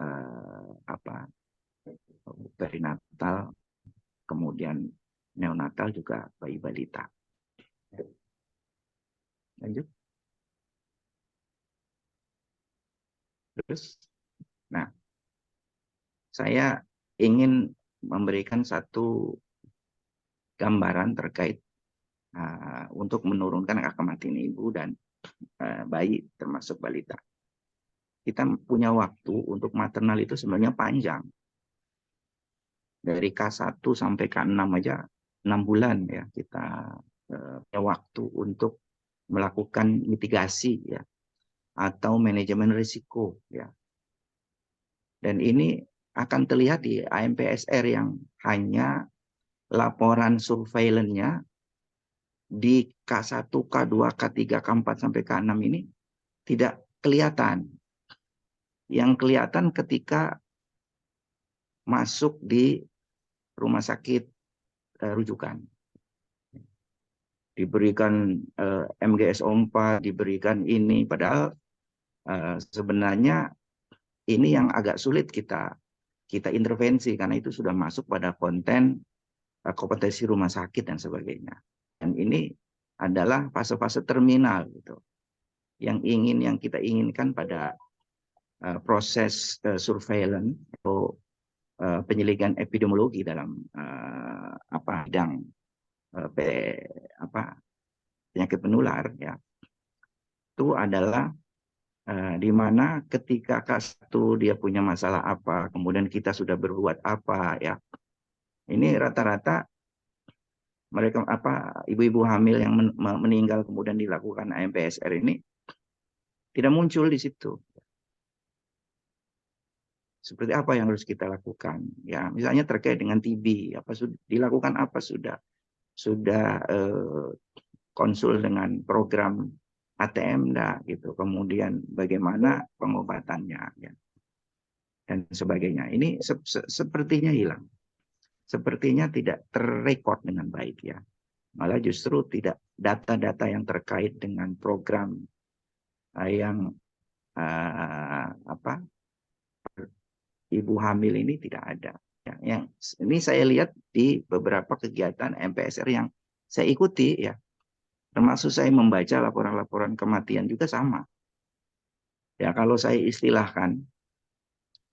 perinatal, kemudian neonatal juga bayi balita. Lanjut. Terus, nah, saya ingin memberikan satu gambaran terkait untuk menurunkan angka kematian ibu dan bayi termasuk balita. Kita punya waktu untuk maternal itu sebenarnya panjang. Dari K1 sampai K6 aja 6 bulan ya kita punya waktu untuk melakukan mitigasi ya atau manajemen risiko ya. Dan ini akan terlihat di AMPSR yang hanya laporan surveillance-nya di K1, K2, K3, K4 sampai K6 ini tidak kelihatan. Yang kelihatan ketika masuk di rumah sakit rujukan. Diberikan MGSO4, diberikan ini, padahal sebenarnya ini yang agak sulit kita intervensi karena itu sudah masuk pada konten kompetensi rumah sakit dan sebagainya. Dan ini adalah fase-fase terminal gitu. Yang kita inginkan pada proses surveillance atau penyelidikan epidemiologi dalam bidang penyakit menular ya. Itu adalah di mana ketika K1 dia punya masalah apa, kemudian kita sudah berbuat apa ya. Ini rata-rata mereka ibu-ibu hamil yang meninggal kemudian dilakukan AMPSR ini tidak muncul di situ. Seperti apa yang harus kita lakukan? Ya, misalnya terkait dengan TB, dilakukan apa sudah konsul dengan program ATM gitu. Kemudian bagaimana pengobatannya ya. Dan sebagainya. Ini sepertinya hilang. Sepertinya tidak terrekod dengan baik ya. Malah justru tidak data-data yang terkait dengan program yang ibu hamil ini tidak ada. Ya, yang ini saya lihat di beberapa kegiatan MPSR yang saya ikuti ya, termasuk saya membaca laporan-laporan kematian juga sama. Ya kalau saya istilahkan,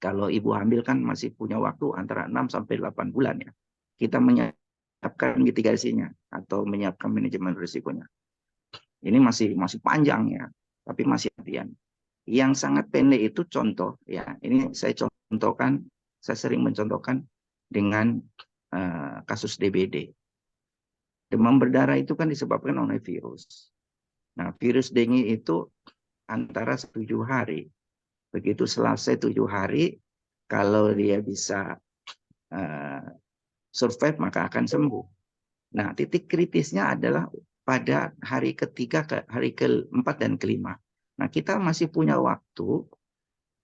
kalau ibu hamil kan masih punya waktu antara 6 sampai 8 bulan ya. Kita menyiapkan mitigasinya atau menyiapkan manajemen risikonya. Ini masih panjang ya, tapi masih hati-hati. Yang sangat pendek itu contoh ya. Ini saya contohkan, saya sering mencontohkan dengan kasus DBD. Demam berdarah itu kan disebabkan oleh virus. Nah, virus dengue itu antara 7 hari. Begitu selesai 7 hari, kalau dia bisa survive maka akan sembuh. Nah, titik kritisnya adalah pada hari ketiga, hari keempat dan kelima. Nah, kita masih punya waktu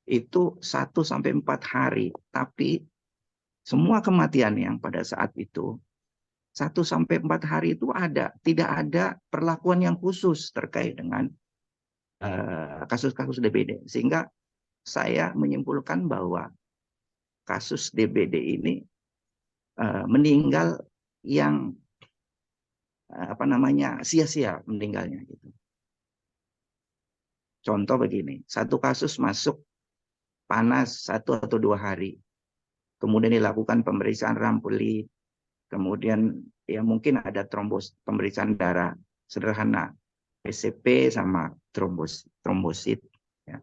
itu 1 sampai 4 hari, tapi semua kematian yang pada saat itu 1 sampai 4 hari itu tidak ada perlakuan yang khusus terkait dengan kasus-kasus DBD. Sehingga saya menyimpulkan bahwa kasus DBD ini meninggal yang sia-sia meninggalnya gitu. Contoh begini, satu kasus masuk panas 1 atau 2 hari, kemudian dilakukan pemeriksaan rampuli, kemudian ya mungkin ada pemeriksaan darah sederhana, PCP sama trombosit. Ya.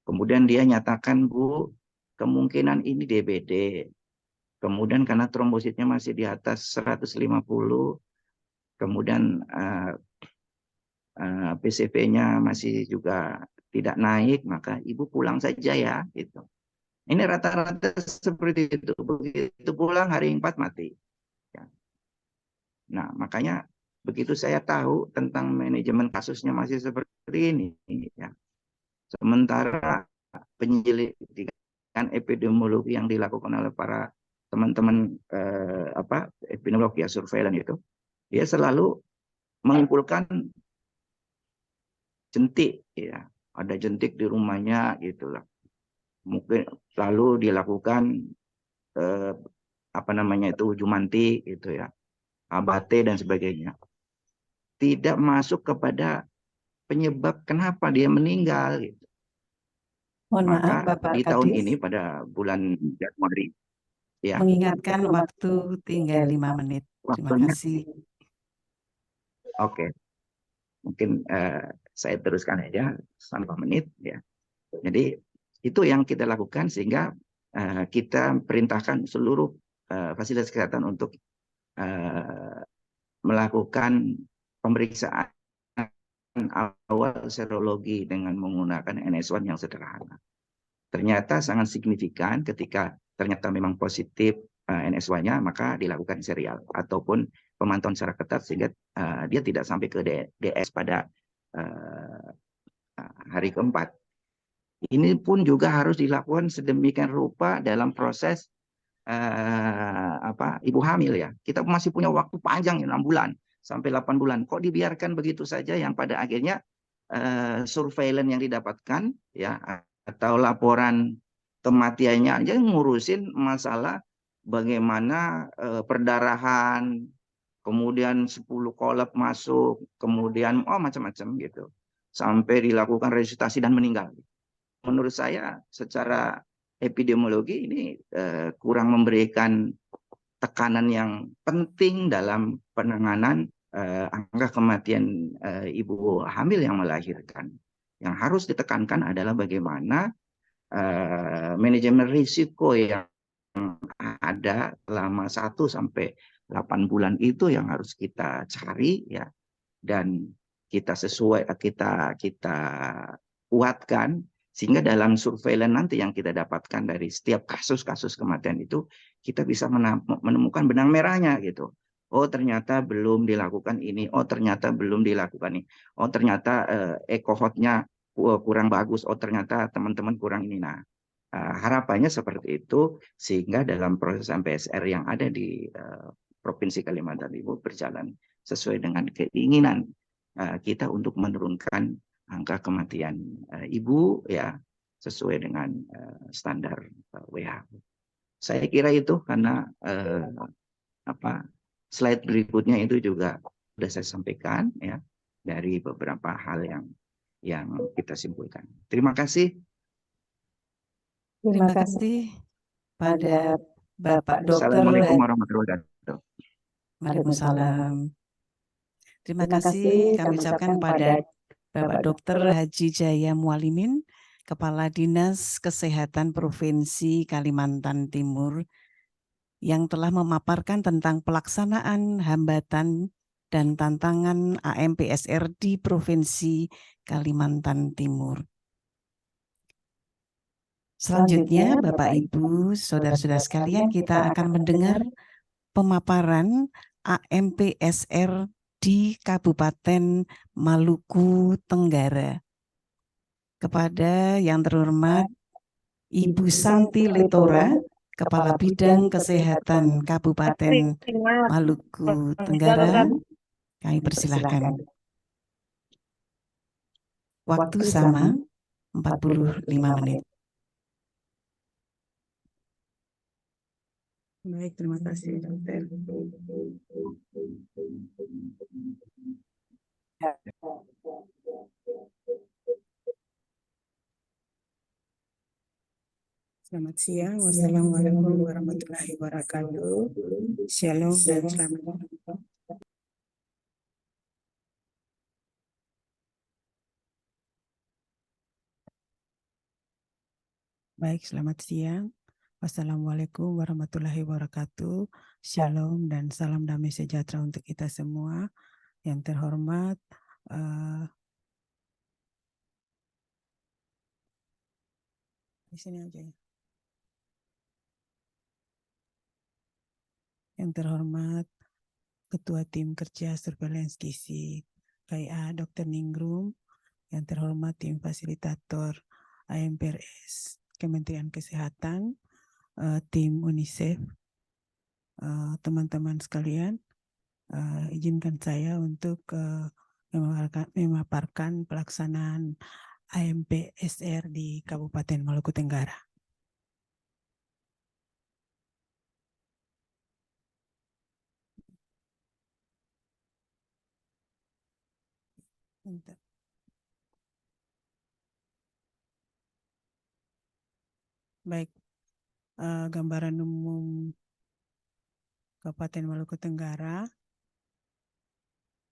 Kemudian dia nyatakan, Bu, kemungkinan ini DBD. Kemudian karena trombositnya masih di atas 150, kemudian PCP-nya masih juga tidak naik, maka ibu pulang saja ya. Gitu. Ini rata-rata seperti itu. Begitu pulang hari 4 mati. Ya. Nah, makanya begitu saya tahu tentang manajemen kasusnya masih seperti ini. Ya. Sementara penyelidikan epidemiologi yang dilakukan oleh para teman-teman epidemiologi ya, surveillance itu dia selalu mengumpulkan jentik, ya, ada jentik di rumahnya gitulah. Mungkin lalu dilakukan apa namanya itu jumanti gitu ya, abate dan sebagainya. Tidak masuk kepada penyebab kenapa dia meninggal gitu. Mohon maaf Maka Bapak di tahun Kadis, ini pada bulan Januari ya, mengingatkan waktu tinggal 5 menit. Terima waktunya kasih. oke. Mungkin saya teruskan aja selama menit ya. Jadi itu yang kita lakukan sehingga kita perintahkan seluruh fasilitas kesehatan untuk melakukan pemeriksaan awal serologi dengan menggunakan NS1 yang sederhana. Ternyata sangat signifikan ketika ternyata memang positif NS1-nya, maka dilakukan serial ataupun pemantauan secara ketat sehingga dia tidak sampai ke DS pada hari keempat. Ini pun juga harus dilakukan sedemikian rupa dalam proses ibu hamil ya. Kita masih punya waktu panjang 6 bulan sampai 8 bulan. Kok dibiarkan begitu saja yang pada akhirnya surveillance yang didapatkan ya atau laporan kematiannya aja ngurusin masalah bagaimana perdarahan, kemudian 10 kolab masuk, kemudian macam-macam gitu. Sampai dilakukan resusitasi dan meninggal. Menurut saya secara epidemiologi ini kurang memberikan tekanan yang penting dalam penanganan angka kematian ibu hamil yang melahirkan. Yang harus ditekankan adalah bagaimana manajemen risiko yang ada selama 1 sampai 8 bulan itu yang harus kita cari ya, dan kita kuatkan sehingga dalam surveillance nanti yang kita dapatkan dari setiap kasus-kasus kematian itu kita bisa menemukan benang merahnya gitu. Oh ternyata belum dilakukan ini, oh ternyata belum dilakukan ini, oh ternyata cohort-nya kurang bagus, oh ternyata teman-teman kurang ini. Nah, harapannya seperti itu sehingga dalam proses MPSR yang ada di Provinsi Kalimantan Timur berjalan sesuai dengan keinginan kita untuk menurunkan angka kematian ibu ya sesuai dengan standar WHO. Saya kira itu karena slide berikutnya itu juga sudah saya sampaikan ya dari beberapa hal yang kita simpulkan. Terima kasih. Terima kasih pada Bapak Dokter. Assalamualaikum warahmatullahi wabarakatuh. Waalaikumsalam. Terima kasih kami ucapkan kepada Bapak Dokter Haji Jaya Mualimin, Kepala Dinas Kesehatan Provinsi Kalimantan Timur, yang telah memaparkan tentang pelaksanaan hambatan dan tantangan AMPSR di Provinsi Kalimantan Timur. Selanjutnya, Bapak, Ibu, Saudara-saudara sekalian, kita akan mendengar pemaparan AMPSR di Kabupaten Maluku Tenggara. Kepada yang terhormat Ibu Santi Letora, Kepala Bidang Kesehatan Kabupaten Maluku Tenggara, kami persilahkan. Waktu sama 45 menit. Baik, terima kasih dokter. Selamat siang, wassalamualaikum warahmatullahi wabarakatuh. Shalom dan selamat. Baik, selamat siang. Wassalamualaikum warahmatullahi wabarakatuh. Shalom dan salam damai sejahtera untuk kita semua. Yang terhormat di sini aja ya. Yang terhormat Ketua Tim Kerja Surveillance Gizi KIA Dr. Ningrum, yang terhormat tim fasilitator AMPRS Kementerian Kesehatan, tim UNICEF, teman-teman sekalian, Izinkan saya untuk memaparkan pelaksanaan AMPSR di Kabupaten Maluku Tenggara. Bentar. Baik, gambaran umum Kabupaten Maluku Tenggara.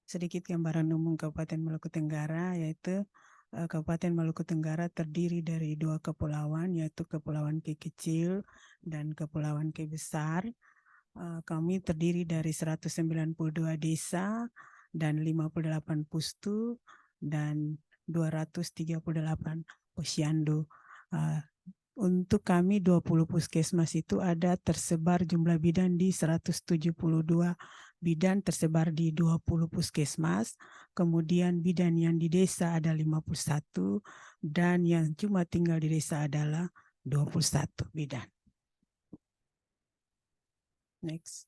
Sedikit gambaran umum Kabupaten Maluku Tenggara, yaitu Kabupaten Maluku Tenggara terdiri dari 2 kepulauan, yaitu Kepulauan K Kecil dan Kepulauan K Besar. Kami terdiri dari 192 desa dan 58 pustu dan 238 posyandu. Untuk kami 20 puskesmas itu ada tersebar jumlah bidan di 172 bidan tersebar di 20 puskesmas. Kemudian bidan yang di desa ada 51 dan yang cuma tinggal di desa adalah 21 bidan. Next.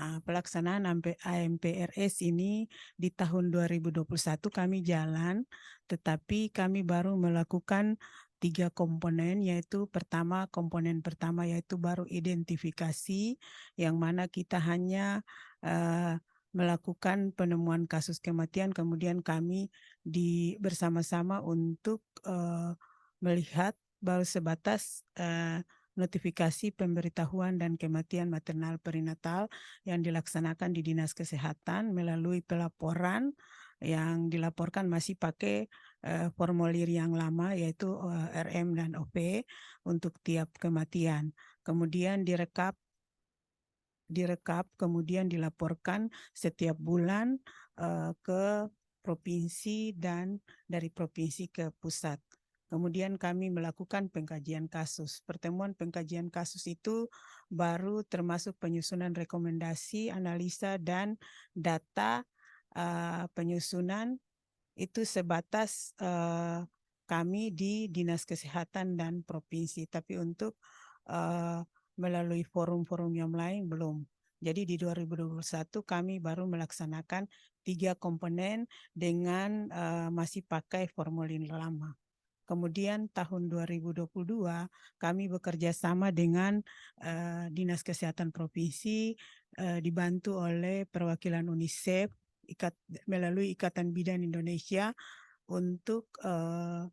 Pelaksanaan AMPRS ini di tahun 2021 kami jalan, tetapi kami baru melakukan 3 komponen, yaitu komponen pertama yaitu baru identifikasi, yang mana kita hanya melakukan penemuan kasus kematian, kemudian kami bersama-sama untuk melihat baru sebatas notifikasi pemberitahuan dan kematian maternal perinatal yang dilaksanakan di Dinas Kesehatan melalui pelaporan yang dilaporkan masih pakai formulir yang lama, yaitu RM dan OP untuk tiap kematian. Kemudian direkap, kemudian dilaporkan setiap bulan ke provinsi dan dari provinsi ke pusat. Kemudian kami melakukan pengkajian kasus. Pertemuan pengkajian kasus itu baru termasuk penyusunan rekomendasi, analisa, dan data penyusunan itu sebatas kami di Dinas Kesehatan dan Provinsi. Tapi untuk melalui forum-forum yang lain belum. Jadi di 2021 kami baru melaksanakan 3 komponen dengan masih pakai formulir lama. Kemudian tahun 2022 kami bekerja sama dengan Dinas Kesehatan Provinsi dibantu oleh perwakilan UNICEF melalui Ikatan Bidan Indonesia untuk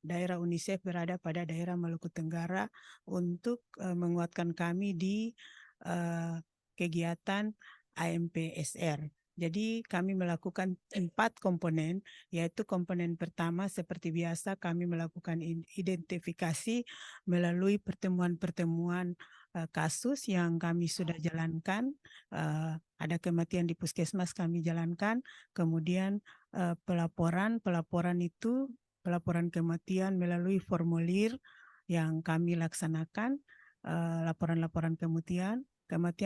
daerah UNICEF berada pada daerah Maluku Tenggara untuk menguatkan kami di kegiatan AMPSR. Jadi kami melakukan 4 komponen, yaitu komponen pertama seperti biasa kami melakukan identifikasi melalui pertemuan-pertemuan kasus yang kami sudah jalankan. Ada kematian di puskesmas kami jalankan, kemudian pelaporan itu pelaporan kematian melalui formulir yang kami laksanakan, laporan-laporan kematian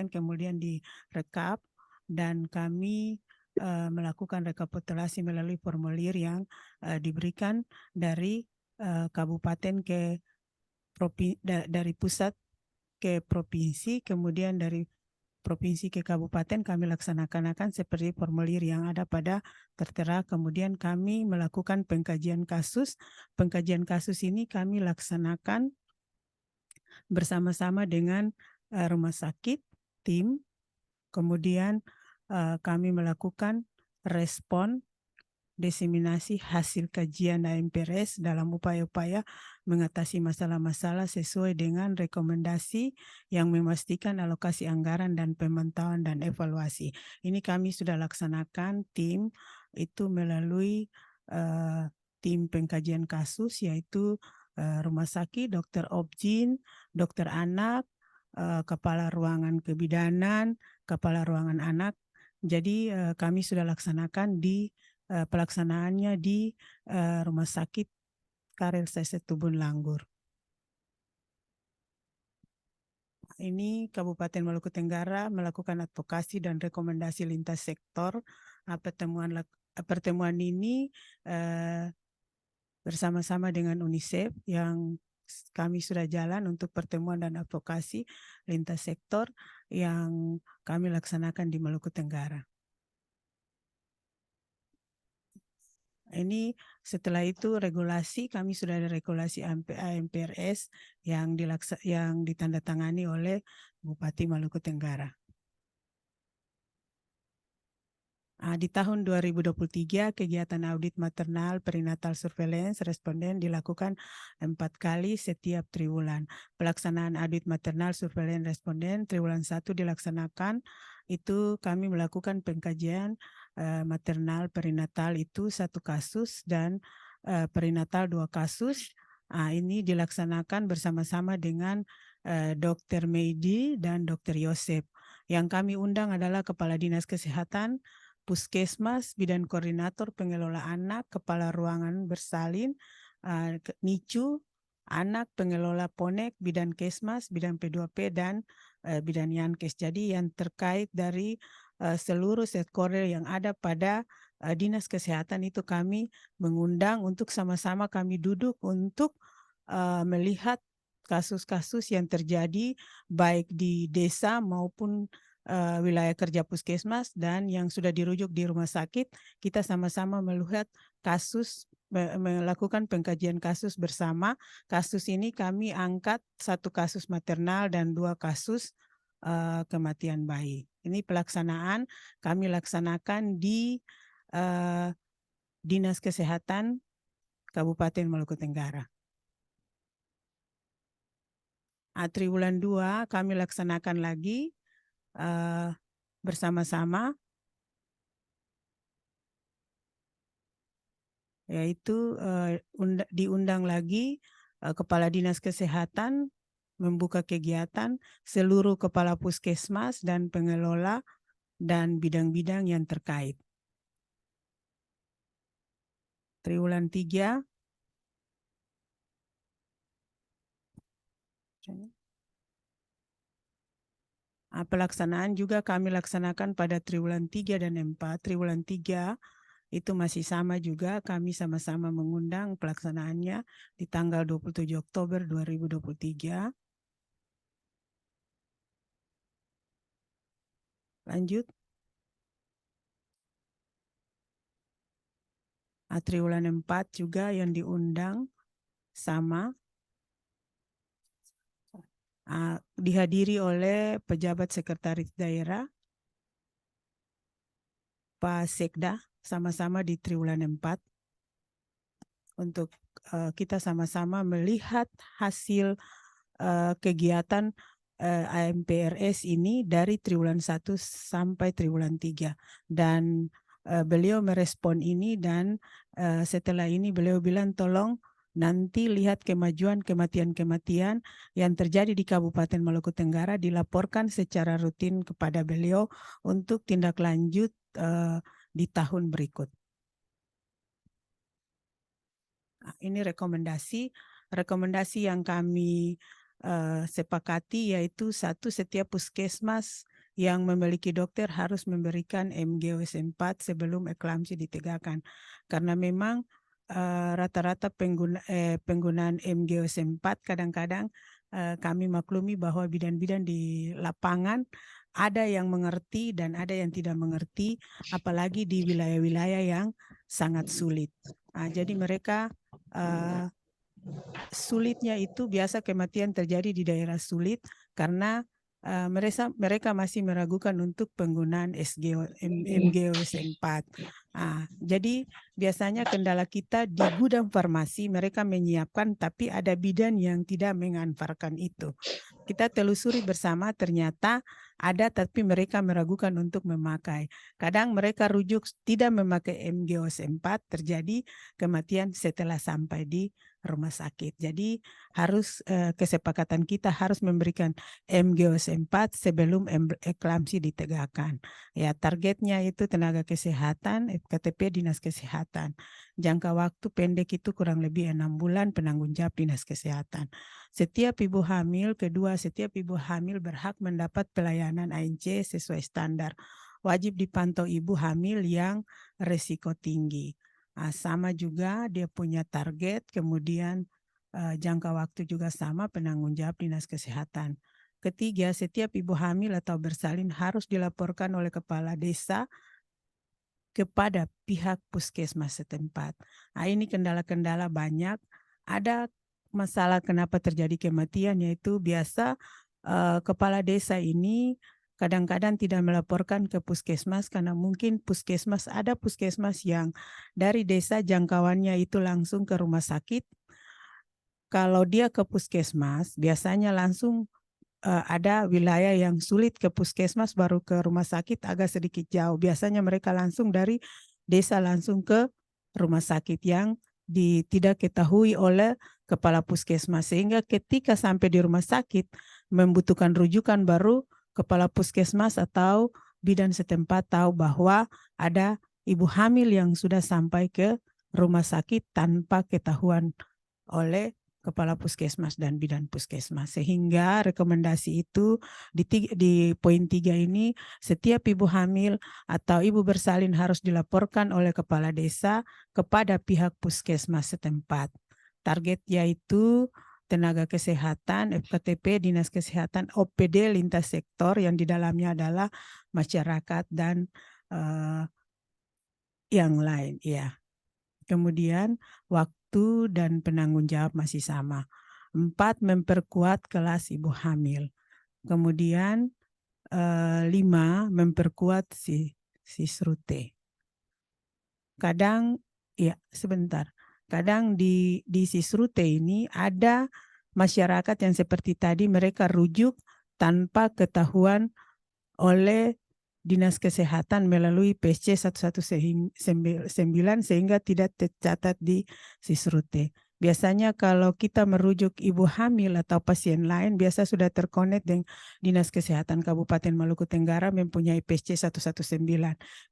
kemudian direkap dan kami melakukan rekapitulasi melalui formulir yang diberikan dari kabupaten ke dari pusat ke provinsi, kemudian dari provinsi ke kabupaten kami laksanakan seperti formulir yang ada pada tertera. Kemudian kami melakukan pengkajian kasus. Pengkajian kasus ini kami laksanakan bersama-sama dengan rumah sakit, tim. Kemudian kami melakukan respon diseminasi hasil kajian AMPRS dalam upaya-upaya mengatasi masalah-masalah sesuai dengan rekomendasi yang memastikan alokasi anggaran dan pemantauan dan evaluasi. Ini kami sudah laksanakan tim itu melalui tim pengkajian kasus, yaitu rumah sakit, dokter obgyn, dokter anak, kepala ruangan kebidanan, kepala ruangan anak. Jadi kami sudah laksanakan di pelaksanaannya di Rumah Sakit Karir Sese Tubun Langgur. Ini Kabupaten Maluku Tenggara melakukan advokasi dan rekomendasi lintas sektor. Pertemuan ini bersama-sama dengan UNICEF yang kami sudah jalan untuk pertemuan dan advokasi lintas sektor yang kami laksanakan di Maluku Tenggara. Ini setelah itu regulasi, kami sudah ada regulasi AMPRS yang ditandatangani oleh Bupati Maluku Tenggara. Di tahun 2023, kegiatan audit maternal perinatal surveillance responden dilakukan 4 kali setiap triwulan. Pelaksanaan audit maternal surveillance responden triwulan 1 dilaksanakan, itu kami melakukan pengkajian maternal perinatal itu 1 kasus dan perinatal 2 kasus. Ini dilaksanakan bersama-sama dengan Dr. Meidi dan Dr. Yosep. Yang kami undang adalah Kepala Dinas Kesehatan, Puskesmas, Bidan Koordinator Pengelola Anak, Kepala Ruangan Bersalin, NICU, Anak, Pengelola Ponek, Bidan Kesmas, Bidan P2P, dan Bidan Yankes. Jadi yang terkait dari seluruh stakeholder yang ada pada Dinas Kesehatan itu kami mengundang untuk sama-sama kami duduk untuk melihat kasus-kasus yang terjadi baik di desa maupun wilayah kerja puskesmas dan yang sudah dirujuk di rumah sakit. Kita sama-sama melihat kasus, melakukan pengkajian kasus bersama. Kasus ini kami angkat 1 kasus maternal dan 2 kasus kematian bayi. Ini pelaksanaan kami laksanakan di Dinas Kesehatan Kabupaten Maluku Tenggara. Triwulan 2 kami laksanakan lagi bersama-sama, yaitu diundang lagi Kepala Dinas Kesehatan membuka kegiatan seluruh kepala puskesmas dan pengelola dan bidang-bidang yang terkait. Triwulan 3 pelaksanaan juga kami laksanakan pada triwulan 3 dan 4. Triwulan 3 itu masih sama juga, kami sama-sama mengundang pelaksanaannya di tanggal 27 Oktober 2023. Lanjut. Triwulan 4 juga yang diundang sama. Dihadiri oleh pejabat sekretaris daerah, Pak Sekda, sama-sama di triwulan 4 untuk kita sama-sama melihat hasil kegiatan AMPRS ini dari triwulan 1 sampai triwulan 3. Dan beliau merespon ini dan setelah ini beliau bilang tolong nanti lihat kemajuan kematian-kematian yang terjadi di Kabupaten Maluku Tenggara dilaporkan secara rutin kepada beliau untuk tindak lanjut di tahun berikut. Ini rekomendasi yang kami sepakati, yaitu 1, setiap puskesmas yang memiliki dokter harus memberikan MGOS 4 sebelum eklamsi ditegakkan. Karena memang rata-rata penggunaan MGOS 4 kadang-kadang kami maklumi bahwa bidan-bidan di lapangan ada yang mengerti dan ada yang tidak mengerti, apalagi di wilayah-wilayah yang sangat sulit. Jadi mereka sulitnya itu biasa kematian terjadi di daerah sulit karena mereka masih meragukan untuk penggunaan MGOS 4. Jadi biasanya kendala kita di gudang farmasi mereka menyiapkan tapi ada bidan yang tidak menganfarkan itu. Kita telusuri bersama ternyata ada tapi mereka meragukan untuk memakai. Kadang mereka rujuk tidak memakai MGOS 4, terjadi kematian setelah sampai di rumah sakit. Jadi harus kesepakatan kita harus memberikan MGOS 4 sebelum eklamsi ditegakkan. Ya, targetnya itu tenaga kesehatan, FKTP Dinas Kesehatan. Jangka waktu pendek itu kurang lebih 6 bulan penanggung jawab Dinas Kesehatan. Setiap ibu hamil, kedua setiap ibu hamil berhak mendapat pelayanan ANC sesuai standar. Wajib dipantau ibu hamil yang resiko tinggi. Sama juga dia punya target, kemudian jangka waktu juga sama penanggung jawab Dinas Kesehatan. Ketiga, setiap ibu hamil atau bersalin harus dilaporkan oleh kepala desa kepada pihak puskesmas setempat. Nah, ini kendala-kendala banyak. Ada masalah kenapa terjadi kematian, yaitu biasa kepala desa ini kadang-kadang tidak melaporkan ke puskesmas karena mungkin ada puskesmas yang dari desa jangkauannya itu langsung ke rumah sakit. Kalau dia ke puskesmas, biasanya langsung ada wilayah yang sulit ke puskesmas baru ke rumah sakit agak sedikit jauh. Biasanya mereka langsung dari desa langsung ke rumah sakit yang tidak ketahui oleh kepala puskesmas. Sehingga ketika sampai di rumah sakit membutuhkan rujukan baru kepala puskesmas atau bidan setempat tahu bahwa ada ibu hamil yang sudah sampai ke rumah sakit tanpa ketahuan oleh kepala puskesmas dan bidan puskesmas. Sehingga rekomendasi itu di poin 3 ini, setiap ibu hamil atau ibu bersalin harus dilaporkan oleh kepala desa kepada pihak puskesmas setempat. Target yaitu tenaga kesehatan, FKTP, Dinas Kesehatan, OPD, lintas sektor yang di dalamnya adalah masyarakat dan yang lain. Ya. Kemudian waktu dan penanggung jawab masih sama. 4, memperkuat kelas ibu hamil. Kemudian 5, memperkuat sisrute. Kadang, ya sebentar, kadang di sisrute ini ada masyarakat yang seperti tadi mereka rujuk tanpa ketahuan oleh Dinas Kesehatan melalui PC 119 sehingga tidak tercatat di sisrute. Biasanya kalau kita merujuk ibu hamil atau pasien lain, biasa sudah terkonek dengan Dinas Kesehatan Kabupaten Maluku Tenggara mempunyai PC 119.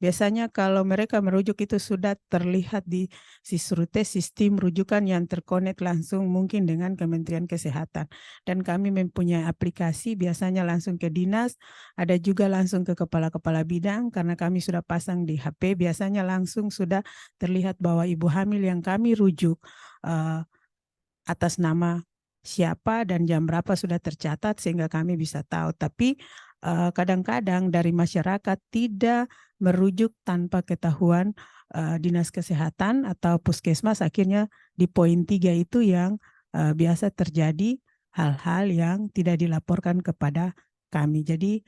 Biasanya kalau mereka merujuk itu sudah terlihat di sisrute, sistem rujukan yang terkonek langsung mungkin dengan Kementerian Kesehatan. Dan kami mempunyai aplikasi biasanya langsung ke dinas, ada juga langsung ke kepala-kepala bidang karena kami sudah pasang di HP, biasanya langsung sudah terlihat bahwa ibu hamil yang kami rujuk atas nama siapa dan jam berapa sudah tercatat sehingga kami bisa tahu. Tapi kadang-kadang dari masyarakat tidak merujuk tanpa ketahuan Dinas Kesehatan atau puskesmas, akhirnya di poin 3 itu yang biasa terjadi hal-hal yang tidak dilaporkan kepada kami. Jadi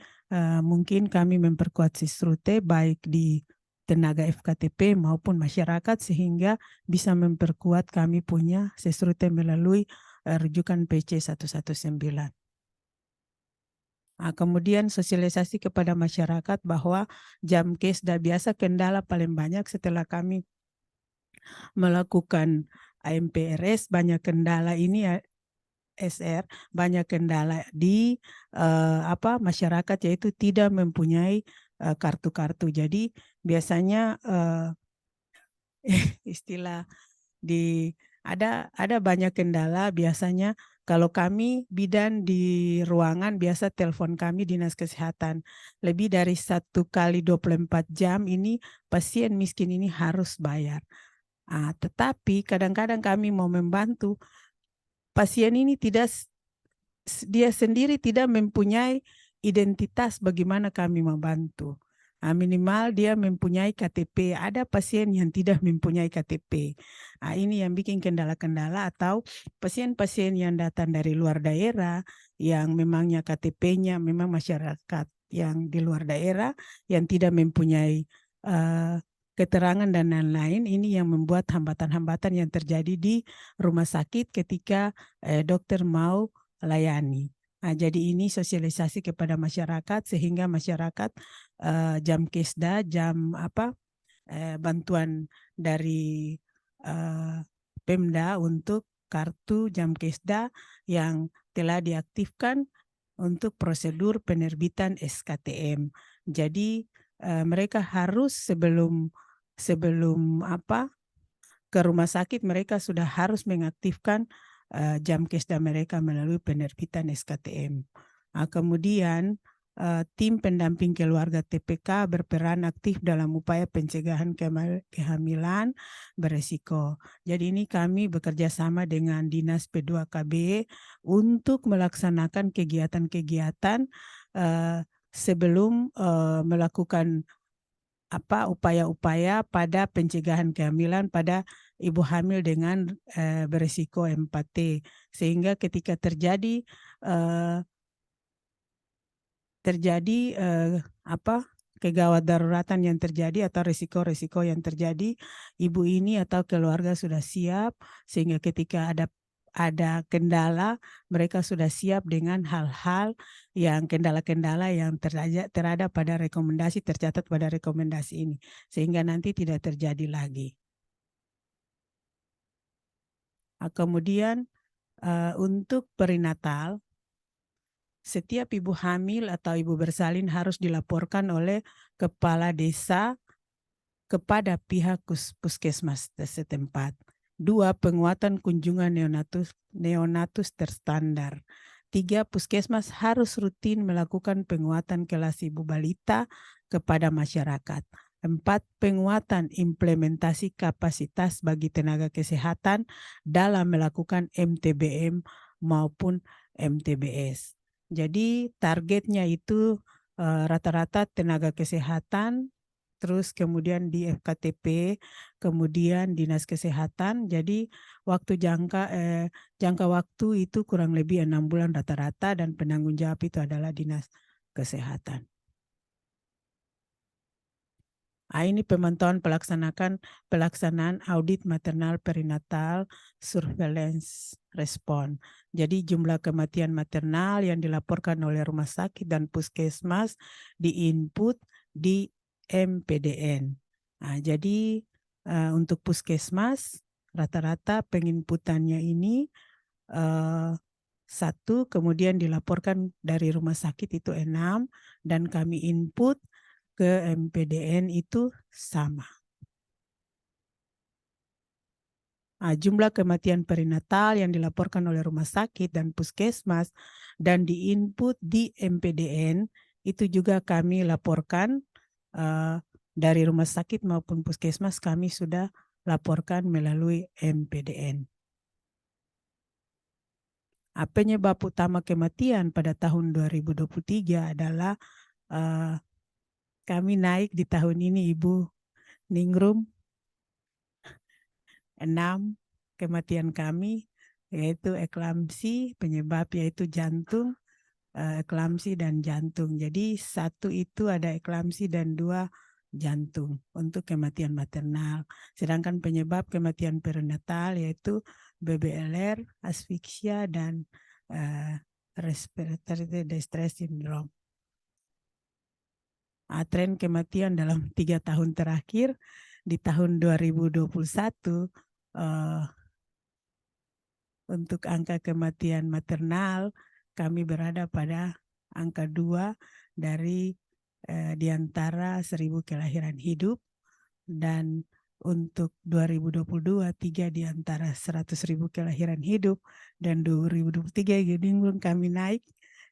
mungkin kami memperkuat sisrute baik di tenaga FKTP maupun masyarakat sehingga bisa memperkuat kami punya sisrute melalui rujukan PC 119. Kemudian sosialisasi kepada masyarakat bahwa jam kesda biasa kendala paling banyak setelah kami melakukan AMPRS, banyak kendala ini ya, SR, banyak kendala di masyarakat yaitu tidak mempunyai kartu-kartu. Jadi biasanya istilah ada banyak kendala. Biasanya kalau kami bidan di ruangan biasa telepon kami Dinas Kesehatan lebih dari 1 kali 24 jam ini pasien miskin ini harus bayar. Tetapi kadang-kadang kami mau membantu pasien ini dia sendiri tidak mempunyai identitas bagaimana kami membantu. Minimal dia mempunyai KTP. Ada pasien yang tidak mempunyai KTP. Ini yang bikin kendala-kendala, atau pasien-pasien yang datang dari luar daerah yang memangnya KTP-nya memang masyarakat yang di luar daerah yang tidak mempunyai keterangan dan lain-lain. Ini yang membuat hambatan-hambatan yang terjadi di rumah sakit ketika dokter mau layani. Jadi ini sosialisasi kepada masyarakat sehingga masyarakat jam kesda, bantuan dari Pemda untuk kartu jam kesda yang telah diaktifkan untuk prosedur penerbitan SKTM. Jadi mereka harus sebelum ke rumah sakit mereka sudah harus mengaktifkan jam kesda mereka melalui penerbitan SKTM. Kemudian tim pendamping keluarga TPK berperan aktif dalam upaya pencegahan kehamilan beresiko. Jadi ini kami bekerja sama dengan Dinas P2KB untuk melaksanakan kegiatan-kegiatan sebelum melakukan upaya-upaya pada pencegahan kehamilan pada ibu hamil dengan beresiko 4T, sehingga ketika terjadi kegawat daruratan yang terjadi atau risiko-risiko yang terjadi, ibu ini atau keluarga sudah siap, sehingga ketika ada kendala, mereka sudah siap dengan hal-hal yang kendala-kendala yang terada pada rekomendasi, tercatat pada rekomendasi ini, sehingga nanti tidak terjadi lagi. Kemudian untuk perinatal, setiap ibu hamil atau ibu bersalin harus dilaporkan oleh kepala desa kepada pihak puskesmas setempat. 2. Penguatan kunjungan neonatus terstandar. 3. Puskesmas harus rutin melakukan penguatan kelas ibu balita kepada masyarakat. 4. Penguatan implementasi kapasitas bagi tenaga kesehatan dalam melakukan MTBM maupun MTBS. Jadi targetnya itu rata-rata tenaga kesehatan, terus kemudian di FKTP, kemudian Dinas Kesehatan. Jadi jangka waktu itu kurang lebih 6 bulan rata-rata, dan penanggung jawab itu adalah Dinas Kesehatan. Ini pemantauan pelaksanaan audit maternal perinatal surveillance respon. Jadi jumlah kematian maternal yang dilaporkan oleh rumah sakit dan puskesmas di-input di MPDN. Jadi untuk puskesmas rata-rata penginputannya ini 1, kemudian dilaporkan dari rumah sakit itu 6, dan kami input ke MPDN itu sama. Jumlah kematian perinatal yang dilaporkan oleh rumah sakit dan puskesmas dan diinput di MPDN itu juga kami laporkan dari rumah sakit maupun puskesmas, kami sudah laporkan melalui MPDN. Penyebab utama kematian pada tahun 2023 adalah kami naik di tahun ini, Ibu Ningrum, 6 kematian kami, yaitu eklamsi, penyebab yaitu jantung, eklamsi dan jantung. Jadi 1 itu ada eklamsi dan 2 jantung untuk kematian maternal. Sedangkan penyebab kematian perinatal yaitu BBLR, asfiksia, dan respiratory distress syndrome. Tren kematian dalam 3 tahun terakhir, di tahun 2021 untuk angka kematian maternal kami berada pada angka 2 dari di antara 1.000 kelahiran hidup, dan untuk 2022 3 di antara 100.000 kelahiran hidup, dan 2023 kami naik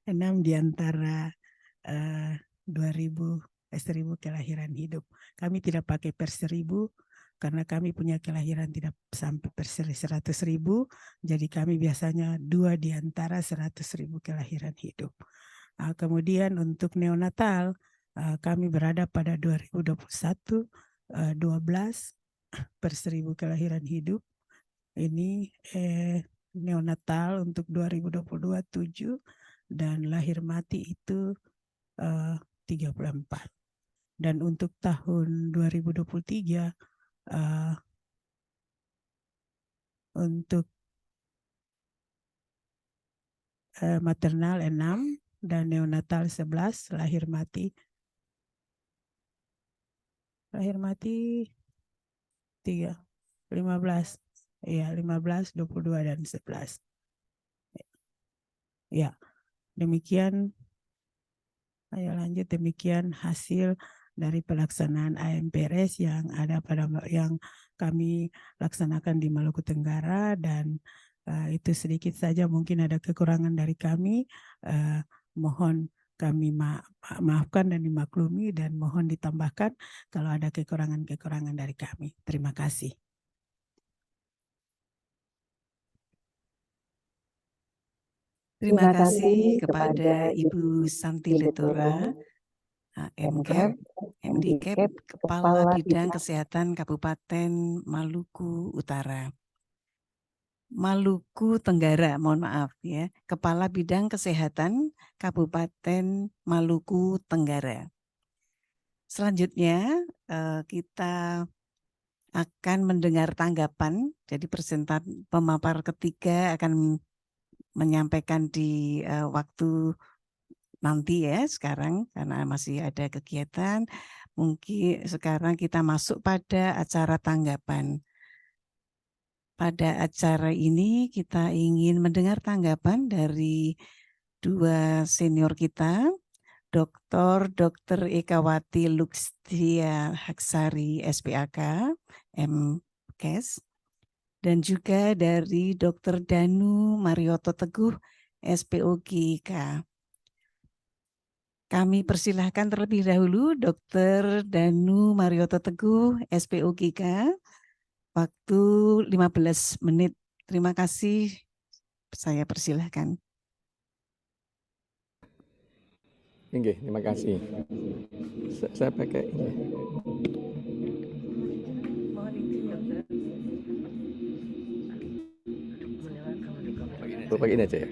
6 di antara 1.000 kelahiran hidup. Kami tidak pakai per 1.000 karena kami punya kelahiran tidak sampai per 100.000, jadi kami biasanya 2 di antara 100.000 kelahiran hidup. Kemudian untuk neonatal kami berada pada 2021 12 per 1.000 kelahiran hidup. Ini neonatal untuk 2022 7, dan lahir mati itu 34. Dan untuk tahun 2023 untuk maternal 6 dan neonatal 11, lahir mati 3, 15, ya 15, 22 dan 11. Ya, demikian. Ayo lanjut, demikian hasil dari pelaksanaan AMPRS yang kami laksanakan di Maluku Tenggara, dan itu sedikit saja, mungkin ada kekurangan dari kami. Mohon kami maafkan dan dimaklumi dan mohon ditambahkan kalau ada kekurangan-kekurangan dari kami. Terima kasih. Terima kasih kepada Ibu Santi Letora, MCAP, MDCAP, Kepala Bidang Kesehatan Kabupaten Maluku Utara. Maluku Tenggara, mohon maaf ya, Kepala Bidang Kesehatan Kabupaten Maluku Tenggara. Selanjutnya kita akan mendengar tanggapan, jadi pemapar ketiga akan menyampaikan di waktu nanti ya sekarang karena masih ada kegiatan. Mungkin sekarang kita masuk pada acara tanggapan. Pada acara ini kita ingin mendengar tanggapan dari dua senior kita, Dr. Ekawati Luxtia Haksari SPAK, MKes, dan juga dari Dr. Danu Marioto Teguh SPOGK. Kami persilahkan terlebih dahulu Dr. Danu Marioto Teguh SPOGK. Waktu 15 menit. Terima kasih. Saya persilahkan. Oke, terima kasih. Saya pakai ini. Pakai ini aja ya.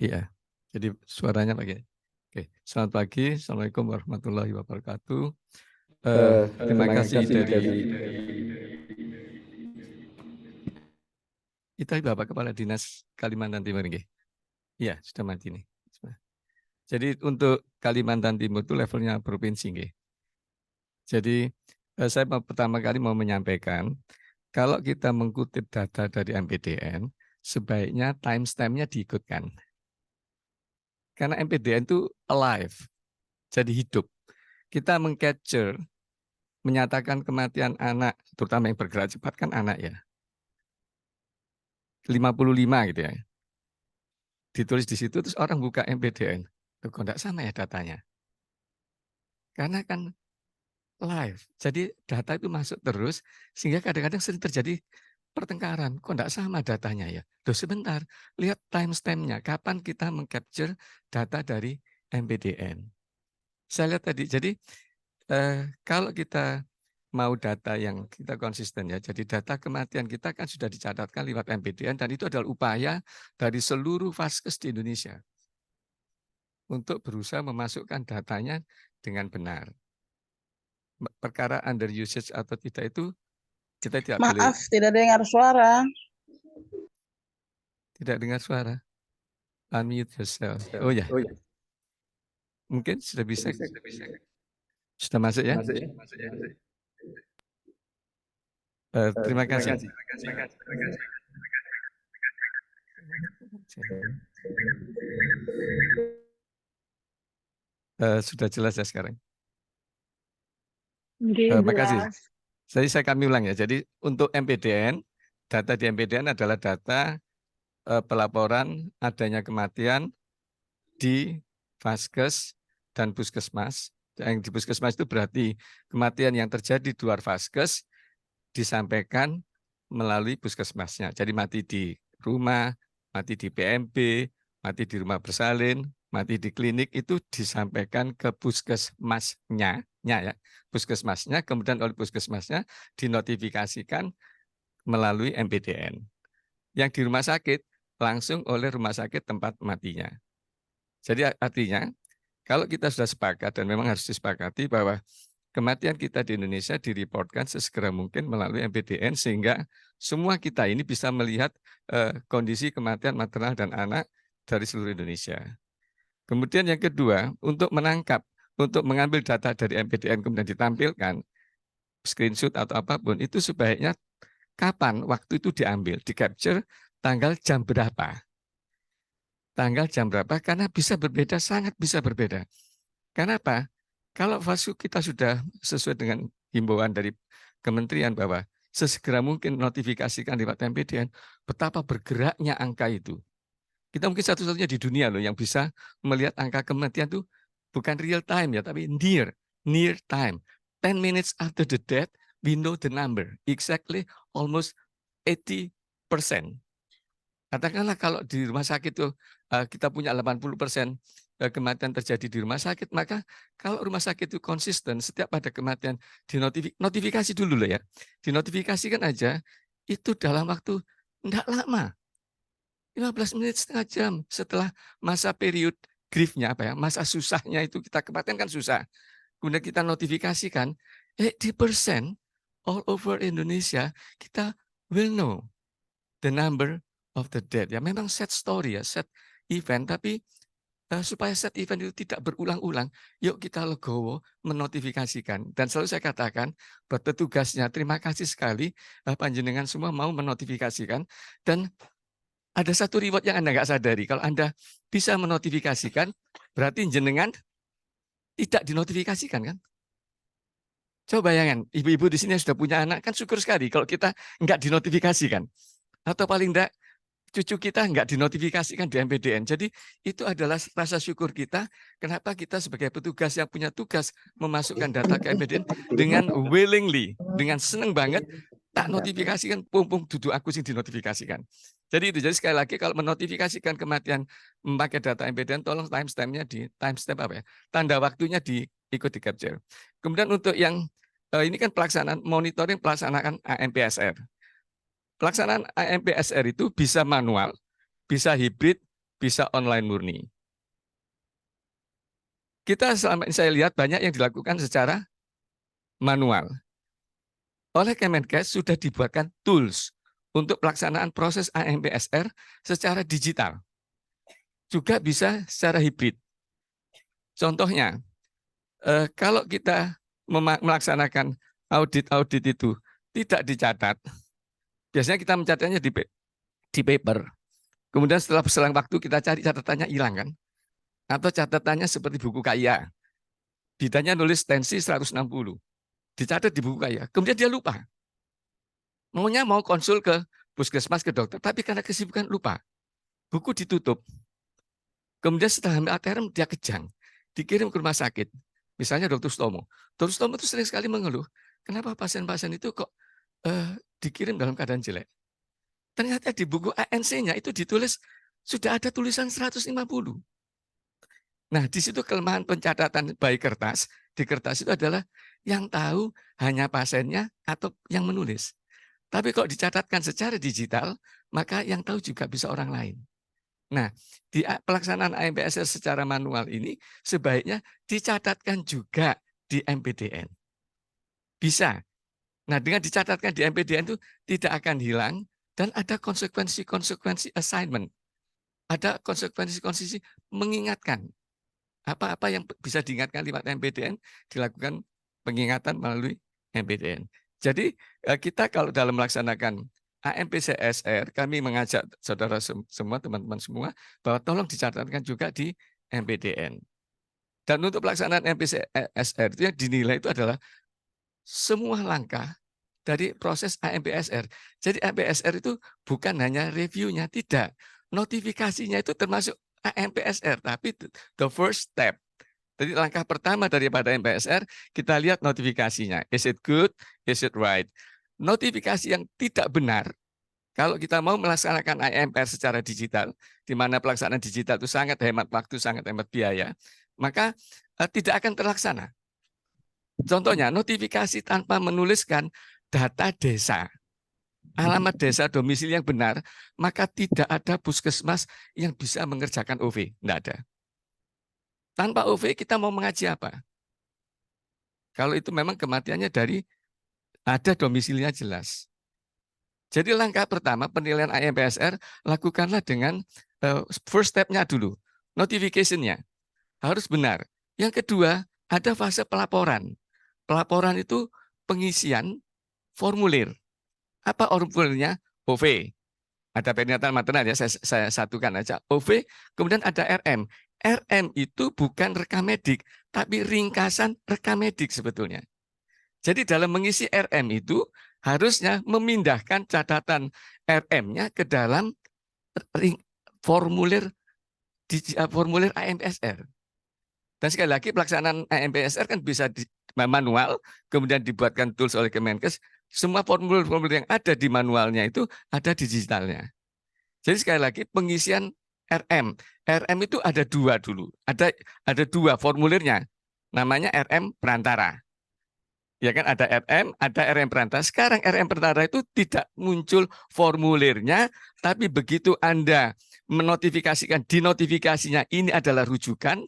Iya, jadi suaranya pakai. Oke, selamat pagi. Assalamualaikum warahmatullahi wabarakatuh. Terima kasih dari itu Bapak Kepala Dinas Kalimantan Timur. Iya, sudah mati nih. Jadi untuk Kalimantan Timur itu levelnya provinsi. Jadi saya pertama kali mau menyampaikan, kalau kita mengutip data dari MPDN, sebaiknya timestamp-nya diikutkan. Karena MPDN itu alive, jadi hidup. Kita meng-capture, menyatakan kematian anak, terutama yang bergerak cepat kan anak ya. 55 gitu ya. Ditulis di situ, terus orang buka MPDN. Kok enggak sama ya datanya? Karena kan live, jadi data itu masuk terus, sehingga kadang-kadang sering terjadi pertengkaran. Kok enggak sama datanya ya? Loh sebentar, lihat timestamp-nya, kapan kita meng-capture data dari MPDN. Saya lihat tadi, jadi kalau kita mau data yang kita konsisten ya, jadi data kematian kita kan sudah dicatatkan lewat MPDN dan itu adalah upaya dari seluruh vaskes di Indonesia untuk berusaha memasukkan datanya dengan benar. Perkara under usage atau tidak itu kita tidak boleh. Maaf, tidak dengar suara. Tidak dengar suara. Unmute yourself. Oh ya. Mungkin sudah bisa. Sudah masuk ya? Terima kasih. Sudah jelas ya sekarang? Terima kasih. Jadi saya kami ulang ya. Jadi untuk MPDN, data di MPDN adalah data pelaporan adanya kematian di vaskes dan puskesmas. Yang di puskesmas itu berarti kematian yang terjadi di luar vaskes disampaikan melalui puskesmasnya. Jadi mati di rumah, mati di PMB, mati di rumah bersalin, mati di klinik itu disampaikan ke puskesmasnya, ya, puskesmasnya, kemudian oleh puskesmasnya dinotifikasikan melalui MPDN. Yang di rumah sakit langsung oleh rumah sakit tempat matinya. Jadi artinya kalau kita sudah sepakat dan memang harus disepakati bahwa kematian kita di Indonesia direportkan sesegera mungkin melalui MPDN sehingga semua kita ini bisa melihat kondisi kematian maternal dan anak dari seluruh Indonesia. Kemudian yang kedua, untuk menangkap, untuk mengambil data dari MPDN kemudian ditampilkan, screenshot atau apapun, itu sebaiknya kapan waktu itu diambil, di-capture tanggal jam berapa. Tanggal jam berapa, karena bisa berbeda, sangat bisa berbeda. Karena apa? Kalau vaskes kita sudah sesuai dengan himbauan dari kementerian bahwa sesegera mungkin notifikasikan lewat MPDN, betapa bergeraknya angka itu. Kita mungkin satu-satunya di dunia loh yang bisa melihat angka kematian itu bukan real time ya, tapi near time. 10 minutes after the death, we know the number. Exactly almost 80%. Katakanlah kalau di rumah sakit itu kita punya 80% kematian terjadi di rumah sakit, maka kalau rumah sakit itu konsisten setiap ada kematian notifikasi dulu lah ya. Dinotifikasikan aja itu dalam waktu tidak lama. 15 menit, setengah jam setelah masa period grief-nya apa ya, masa susahnya itu kita kematian kan susah. Kemudian kita notifikasikan 80% all over Indonesia kita will know the number of the dead. Ya memang sad story ya, sad event, tapi supaya sad event itu tidak berulang-ulang, yuk kita legowo menotifikasikan. Dan selalu saya katakan buat petugasnya, terima kasih sekali panjenengan semua mau menotifikasikan. Dan ada satu reward yang Anda nggak sadari. Kalau Anda bisa menotifikasikan, berarti jenengan tidak dinotifikasikan kan? Coba bayangkan, ibu-ibu di sini yang sudah punya anak, kan syukur sekali kalau kita nggak dinotifikasikan. Atau paling enggak, cucu kita nggak dinotifikasikan di MPDN. Jadi itu adalah rasa syukur kita, kenapa kita sebagai petugas yang punya tugas memasukkan data ke MPDN dengan willingly, dengan senang banget, tak notifikasikan, pung duduk aku sih dinotifikasikan. Jadi itu, jadi sekali lagi kalau menotifikasikan kematian memakai data MPDN, tolong timestamp-nya di timestamp apa ya? Tanda waktunya ikut di capture. Kemudian untuk yang ini kan pelaksanaan monitoring pelaksanaan AMPSR. Pelaksanaan AMPSR itu bisa manual, bisa hibrid, bisa online murni. Kita selama ini saya lihat banyak yang dilakukan secara manual. Oleh Kemenkes sudah dibuatkan tools untuk pelaksanaan proses AMPSR secara digital. Juga bisa secara hibrid. Contohnya, kalau kita melaksanakan audit itu tidak dicatat, biasanya kita mencatatnya di paper. Kemudian setelah selang waktu kita cari catatannya hilang kan? Atau catatannya seperti buku kaya. Ditanya nulis tensi 160. Dicatat di buku kaya. Kemudian dia lupa. Maunya mau konsul ke puskesmas, ke dokter, tapi karena kesibukan lupa. Buku ditutup. Kemudian setelah ambil ATM dia kejang. Dikirim ke rumah sakit. Misalnya Dr. Stomo. Dr. Stomo itu sering sekali mengeluh, kenapa pasien-pasien itu kok dikirim dalam keadaan jelek. Ternyata di buku ANC-nya itu ditulis, sudah ada tulisan 150. Nah, di situ kelemahan pencatatan by kertas, di kertas itu adalah yang tahu hanya pasiennya atau yang menulis. Tapi kalau dicatatkan secara digital, maka yang tahu juga bisa orang lain. Nah, di pelaksanaan AMPSR secara manual ini sebaiknya dicatatkan juga di MPDN. Bisa. Nah, dengan dicatatkan di MPDN itu tidak akan hilang dan ada konsekuensi-konsekuensi assignment. Ada konsekuensi-konsekuensi mengingatkan. Apa-apa yang bisa diingatkan lewat MPDN dilakukan pengingatan melalui MPDN. Jadi kita kalau dalam melaksanakan AMPCSR, kami mengajak saudara semua, teman-teman semua, bahwa tolong dicatatkan juga di MPDN. Dan untuk pelaksanaan MPCSR itu yang dinilai itu adalah semua langkah dari proses AMPSR. Jadi AMPSR itu bukan hanya reviewnya, tidak. Notifikasinya itu termasuk AMPSR, tapi the first step. Jadi langkah pertama daripada MPSR, kita lihat notifikasinya. Is it good? Is it right? Notifikasi yang tidak benar, kalau kita mau melaksanakan AMPR secara digital, di mana pelaksanaan digital itu sangat hemat waktu, sangat hemat biaya, maka tidak akan terlaksana. Contohnya, notifikasi tanpa menuliskan data desa, alamat desa domisili yang benar, maka tidak ada puskesmas yang bisa mengerjakan OV. Tidak ada. Tanpa OV kita mau mengaji apa? Kalau itu memang kematiannya dari ada domisilinya jelas. Jadi langkah pertama penilaian AMPSR lakukanlah dengan first step-nya dulu. Notification-nya harus benar. Yang kedua, ada fase pelaporan. Pelaporan itu pengisian formulir. Apa formulirnya? OV. Ada perinatal maternal ya, saya satukan aja. OV, kemudian ada RM. RM itu bukan rekam medik, tapi ringkasan rekam medik sebetulnya. Jadi dalam mengisi RM itu harusnya memindahkan catatan RM-nya ke dalam formulir formulir AMPSR. Dan sekali lagi pelaksanaan AMPSR kan bisa manual, kemudian dibuatkan tools oleh Kemenkes. Semua formulir-formulir yang ada di manualnya itu ada di digitalnya. Jadi sekali lagi pengisian RM. RM itu ada dua dulu. Ada dua formulirnya. Namanya RM perantara. Ya kan, ada RM, ada RM perantara. Sekarang RM perantara itu tidak muncul formulirnya, tapi begitu Anda menotifikasikan, dinotifikasinya ini adalah rujukan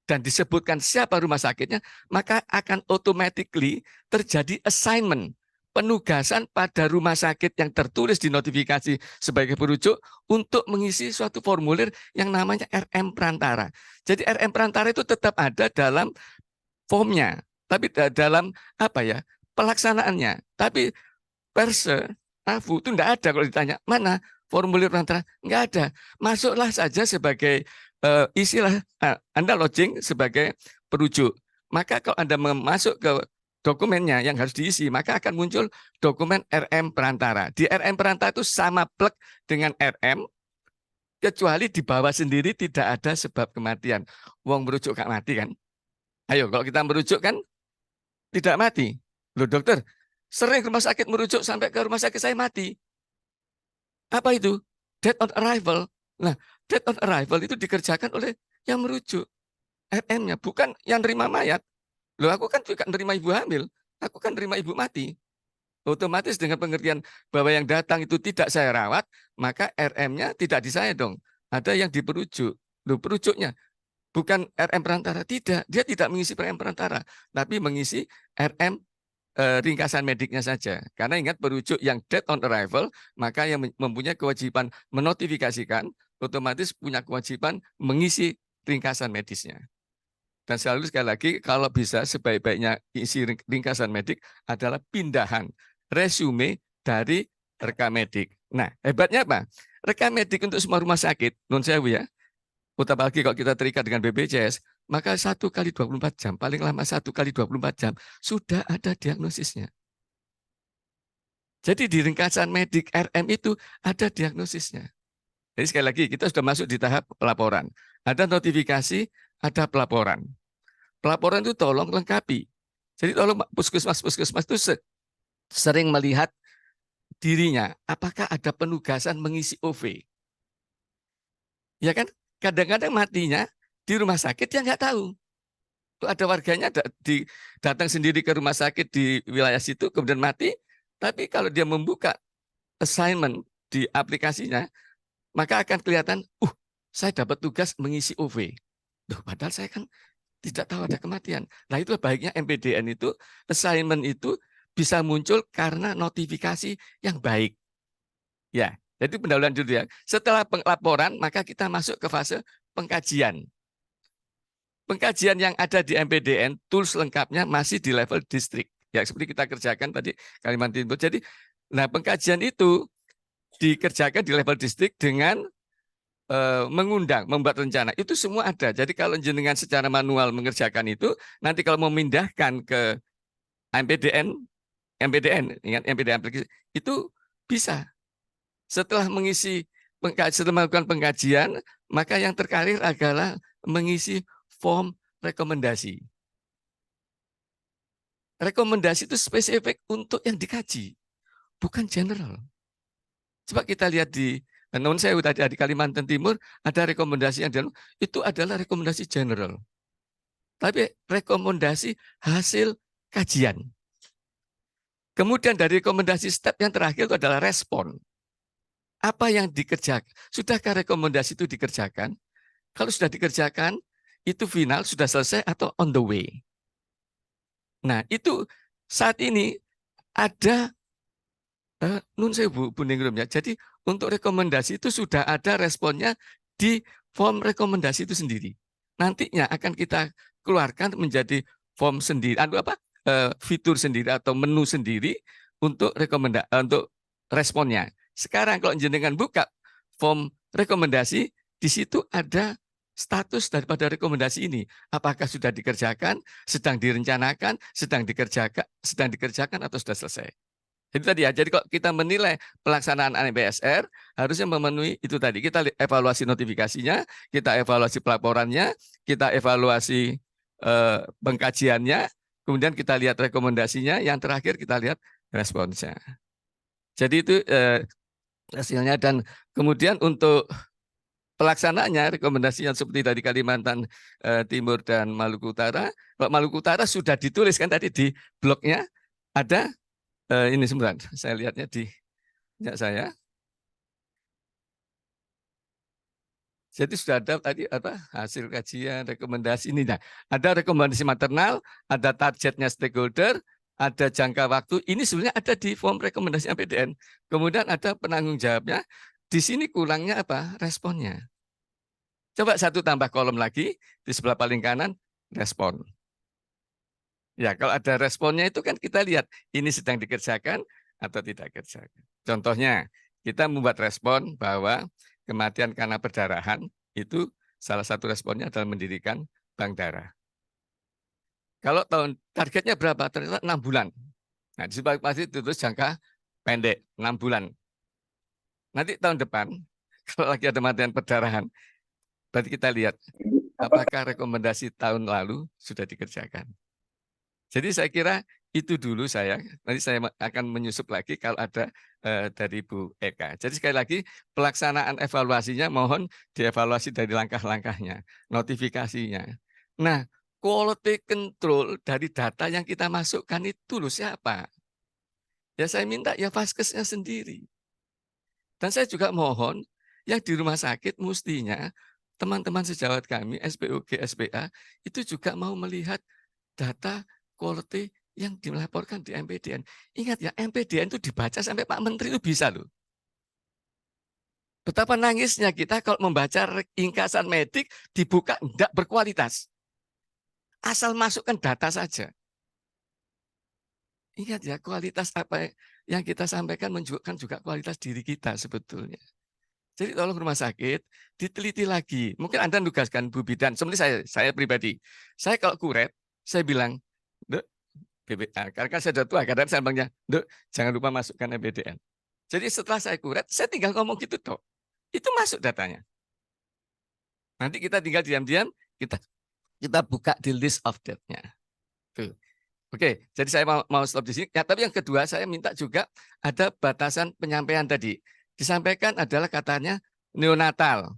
dan disebutkan siapa rumah sakitnya, maka akan automatically terjadi assignment, penugasan pada rumah sakit yang tertulis di notifikasi sebagai perujuk untuk mengisi suatu formulir yang namanya RM perantara. Jadi RM perantara itu tetap ada dalam formnya, tapi dalam pelaksanaannya. Tapi perse, TAFU itu tidak ada. Kalau ditanya mana formulir perantara, nggak ada. Masuklah saja sebagai isilah Anda login sebagai perujuk. Maka kalau Anda masuk ke dokumennya yang harus diisi, maka akan muncul dokumen RM perantara. Di RM perantara itu sama plek dengan RM, kecuali di bawah sendiri tidak ada sebab kematian. Wong merujuk gak mati kan? Ayo, kalau kita merujuk kan tidak mati. Loh dokter, sering rumah sakit merujuk sampai ke rumah sakit saya mati. Apa itu? Death on arrival. Nah, death on arrival itu dikerjakan oleh yang merujuk. RM-nya, bukan yang nerima mayat. Loh, aku kan juga nerima ibu hamil. Aku kan nerima ibu mati. Otomatis dengan pengertian bahwa yang datang itu tidak saya rawat, maka RM-nya tidak di saya dong. Ada yang diperujuk. Loh, perujuknya bukan RM perantara. Tidak, dia tidak mengisi RM perantara. Tapi mengisi RM ringkasan mediknya saja. Karena ingat perujuk yang death on arrival, maka yang mempunyai kewajiban menotifikasikan, otomatis punya kewajiban mengisi ringkasan medisnya. Dan selalu sekali lagi, kalau bisa sebaik-baiknya isi ringkasan medik adalah pindahan resume dari rekam medik. Nah, hebatnya apa? Rekam medik untuk semua rumah sakit, non sewu ya, apalagi kalau kita terikat dengan BPJS, maka 1 kali 24 jam, paling lama 1 kali 24 jam, sudah ada diagnosisnya. Jadi di ringkasan medik RM itu ada diagnosisnya. Jadi sekali lagi, kita sudah masuk di tahap pelaporan. Ada notifikasi, ada pelaporan. Pelaporan itu tolong lengkapi. Jadi tolong puskesmas itu sering melihat dirinya, apakah ada penugasan mengisi OV. Ya kan? Kadang-kadang matinya di rumah sakit dia nggak tahu. Ada warganya datang sendiri ke rumah sakit di wilayah situ, kemudian mati. Tapi kalau dia membuka assignment di aplikasinya, maka akan kelihatan, saya dapat tugas mengisi OV. Duh, padahal saya kan tidak tahu ada kematian. Nah, itulah baiknya MPDN itu, assignment itu bisa muncul karena notifikasi yang baik. Ya, jadi pendahuluan dulu ya. Setelah pelaporan, maka kita masuk ke fase pengkajian. Pengkajian yang ada di MPDN, tools lengkapnya masih di level distrik. Ya, seperti kita kerjakan tadi Kalimantan Timur. Jadi, nah pengkajian itu dikerjakan di level distrik dengan mengundang, membuat rencana. Itu semua ada. Jadi kalau jenengan secara manual mengerjakan itu, nanti kalau memindahkan ke MPDN, ingat MPDN aplikasi, itu bisa. Setelah melakukan pengkajian, maka yang terkarir adalah mengisi form rekomendasi. Rekomendasi itu spesifik untuk yang dikaji, bukan general. Coba kita lihat di non sewu tadi di Kalimantan Timur, ada rekomendasi yang itu adalah rekomendasi general. Tapi rekomendasi hasil kajian. Kemudian dari rekomendasi step yang terakhir itu adalah respon. Apa yang dikerjakan? Sudahkah rekomendasi itu dikerjakan? Kalau sudah dikerjakan, itu final, sudah selesai atau on the way. Nah, itu saat ini ada nun sewu Bu Ningrum ya. Jadi untuk rekomendasi itu sudah ada responnya di form rekomendasi itu sendiri. Nantinya akan kita keluarkan menjadi form sendiri, fitur sendiri atau menu sendiri untuk untuk responnya. Sekarang kalau jenengan buka form rekomendasi, di situ ada status daripada rekomendasi ini. Apakah sudah dikerjakan, sedang direncanakan, sedang dikerjakan atau sudah selesai. Itu tadi ya. Jadi kalau kita menilai pelaksanaan ANPSR harusnya memenuhi itu tadi. Kita evaluasi notifikasinya, kita evaluasi pelaporannya, kita evaluasi pengkajiannya, kemudian kita lihat rekomendasinya, yang terakhir kita lihat responsnya. Jadi itu hasilnya, dan kemudian untuk pelaksanaannya rekomendasinya seperti dari Kalimantan Timur dan Maluku Utara. Kalau Maluku Utara sudah dituliskan tadi di blognya, ada ini sebentar, saya lihatnya di saya. Jadi sudah ada tadi apa hasil kajian, rekomendasi ini. Nah, ada rekomendasi maternal, ada targetnya stakeholder, ada jangka waktu. Ini sebenarnya ada di form rekomendasi APDN. Kemudian ada penanggung jawabnya. Di sini kurangnya apa? Responnya. Coba satu tambah kolom lagi di sebelah paling kanan, respon. Ya, kalau ada responnya itu kan kita lihat ini sedang dikerjakan atau tidak dikerjakan. Contohnya, kita membuat respon bahwa kematian karena perdarahan itu salah satu responnya adalah mendirikan bank darah. Kalau targetnya berapa? Ternyata 6 bulan. Nah, di sebelah pasti terus jangka pendek 6 bulan. Nanti tahun depan kalau lagi ada kematian perdarahan, berarti kita lihat apakah rekomendasi tahun lalu sudah dikerjakan. Jadi saya kira itu dulu saya. Nanti saya akan menyusup lagi kalau ada dari Bu Eka. Jadi sekali lagi pelaksanaan evaluasinya mohon dievaluasi dari langkah-langkahnya, notifikasinya. Nah, quality control dari data yang kita masukkan itu loh siapa? Ya saya minta ya Vaskesnya sendiri. Dan saya juga mohon yang di rumah sakit mestinya teman-teman sejawat kami, SPOG, SPA, itu juga mau melihat data quality yang dilaporkan di MPDN. Ingat ya, MPDN itu dibaca sampai Pak Menteri itu bisa loh. Betapa nangisnya kita kalau membaca ringkasan medik dibuka tidak berkualitas. Asal masukkan data saja. Ingat ya, kualitas apa yang kita sampaikan menunjukkan juga kualitas diri kita sebetulnya. Jadi tolong rumah sakit diteliti lagi. Mungkin Anda nugaskan Bu Bidan, seperti saya pribadi. Saya kalau kuret, saya bilang, Dek, BPA, karena saya sudah tua, kadang saya bilangnya, Dek, jangan lupa masukkan MPDN. Jadi setelah saya kuret, saya tinggal ngomong gitu toh. Itu masuk datanya. Nanti kita tinggal diam-diam, kita buka di list of death-nya. Tuh. Oke, jadi saya mau stop di sini. Ya, tapi yang kedua saya minta juga ada batasan penyampaian tadi. Disampaikan adalah katanya neonatal.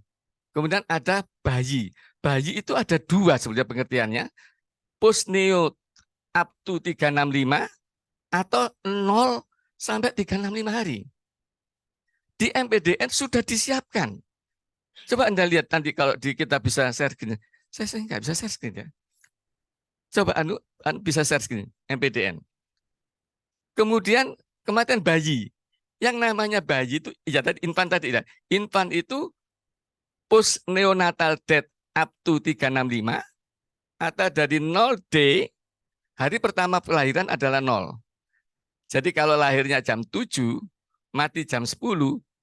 Kemudian ada bayi. Bayi itu ada dua sebenarnya pengertiannya. Postneo up to 365 atau 0 sampai 365 hari. Di MPDN sudah disiapkan. Coba Anda lihat nanti kalau kita bisa share screen. Saya nggak bisa share screen ya. Coba bisa share screen MPDN. Kemudian kematian bayi. Yang namanya bayi itu, ya tadi infant tadi ya. Infant itu post neonatal death up to 365 atau dari 0D, hari pertama kelahiran adalah 0. Jadi kalau lahirnya jam 7, mati jam 10,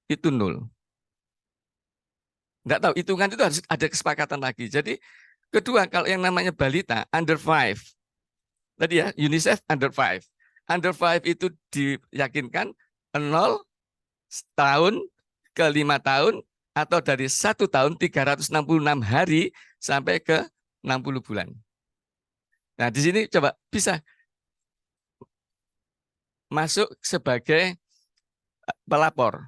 itu 0. Enggak tahu, hitungan itu harus ada kesepakatan lagi. Jadi kedua, kalau yang namanya balita, under 5. Tadi ya, UNICEF under 5. Under 5 itu diyakinkan 0 tahun ke 5 tahun atau dari 1 tahun 366 hari sampai ke 60 bulan. Nah, di sini coba bisa masuk sebagai pelapor.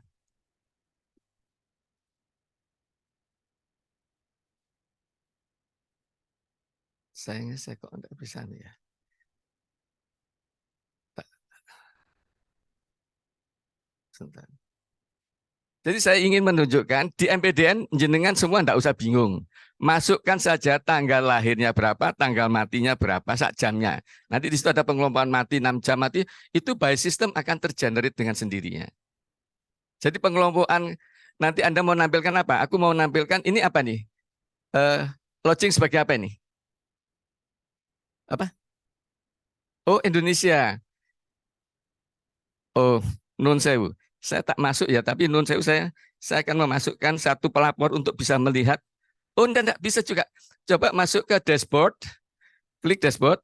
Sayangnya saya kok enggak bisa nih ya. Sebentar. Jadi saya ingin menunjukkan di MPDN jenengan semua enggak usah bingung. Masukkan saja tanggal lahirnya berapa, tanggal matinya berapa, sak jamnya. Nanti di situ ada pengelompokan mati, 6 jam mati, itu by system akan tergenerate dengan sendirinya. Jadi pengelompokan nanti Anda mau nampilkan apa? Aku mau nampilkan ini apa nih? Lodging sebagai apa ini? Apa? Oh, Indonesia. Oh, nun sewu. Saya tak masuk ya, tapi nun sewu saya akan memasukkan satu pelapor untuk bisa melihat. Oh, enggak bisa juga. Coba masuk ke dashboard. Klik dashboard.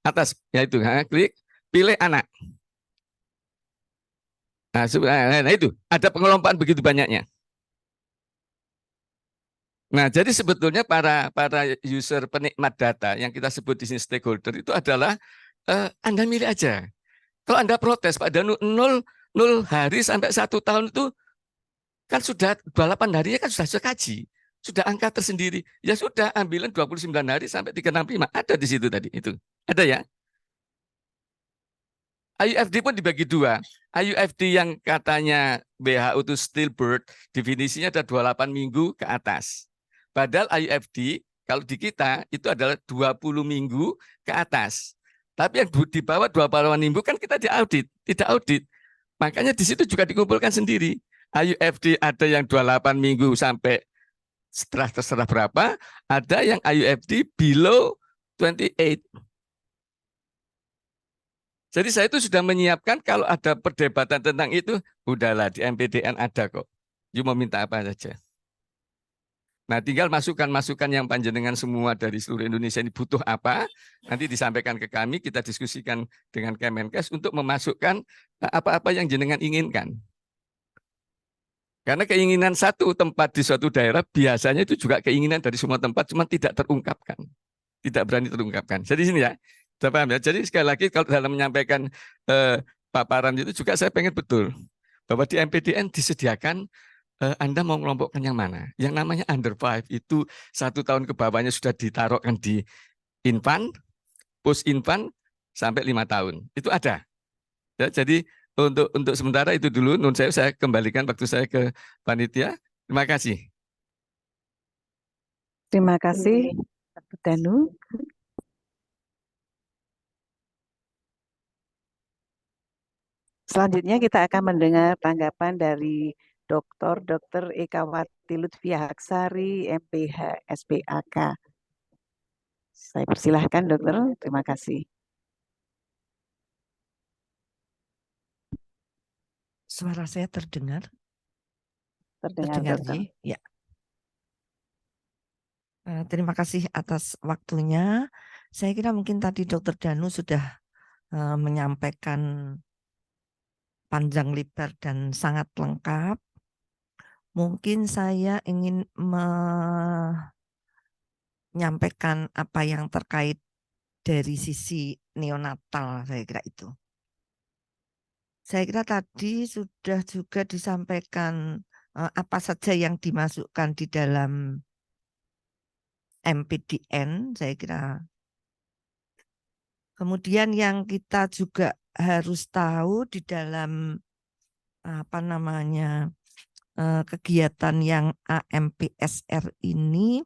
Atas, ya itu, klik, pilih anak. Nah, itu ada pengelompokan begitu banyaknya. Nah, jadi sebetulnya para user penikmat data yang kita sebut di sini stakeholder itu adalah Anda milih aja. Kalau Anda protes pada 0 hari sampai 1 tahun itu kan sudah 28 harinya kan sudah kaji, sudah angka tersendiri. Ya sudah, ambilan 29 hari sampai 365 ada di situ tadi itu. Ada ya? IUFD pun dibagi dua. IUFD yang katanya WHO itu stillbirth, definisinya ada 28 minggu ke atas. Padahal IUFD kalau di kita itu adalah 20 minggu ke atas. Tapi yang di bawah 28 minggu kan kita diaudit, tidak audit. Makanya di situ juga dikumpulkan sendiri. IUFD ada yang 28 minggu sampai setelah terserah berapa, ada yang IUFD below 28. Jadi saya itu sudah menyiapkan kalau ada perdebatan tentang itu, udahlah di MPDN ada kok. You mau minta apa saja. Nah, tinggal masukan-masukan yang panjenengan semua dari seluruh Indonesia ini butuh apa, nanti disampaikan ke kami, kita diskusikan dengan Kemenkes untuk memasukkan apa-apa yang jenengan inginkan. Karena keinginan satu tempat di suatu daerah biasanya itu juga keinginan dari semua tempat, cuma tidak terungkapkan. Tidak berani terungkapkan. Jadi sini ya, sudah paham ya. Jadi sekali lagi kalau dalam menyampaikan paparan itu juga saya pengen betul bahwa di MPDN disediakan Anda mau mengelompokkan yang mana. Yang namanya under 5 itu 1 tahun ke bawahnya sudah ditaruhkan di infant, post infant sampai 5 tahun. Itu ada. Ya, jadi untuk sementara itu dulu. Nun saya kembalikan waktu saya ke panitia. Terima kasih. Terima kasih, Dr. Danu. Selanjutnya kita akan mendengar tanggapan dari Dr. Ekawati Lutfia Haksari, MPH SPAK. Saya persilahkan, Dokter. Terima kasih. Suara saya terdengar? Terdengar, Dokter. Ji? Ya. Terima kasih atas waktunya. Saya kira mungkin tadi Dr. Danu sudah menyampaikan panjang lebar dan sangat lengkap. Mungkin saya ingin menyampaikan apa yang terkait dari sisi neonatal, saya kira itu. Saya kira tadi sudah juga disampaikan apa saja yang dimasukkan di dalam MPDN, saya kira. Kemudian yang kita juga harus tahu di dalam kegiatan yang AMPSR ini,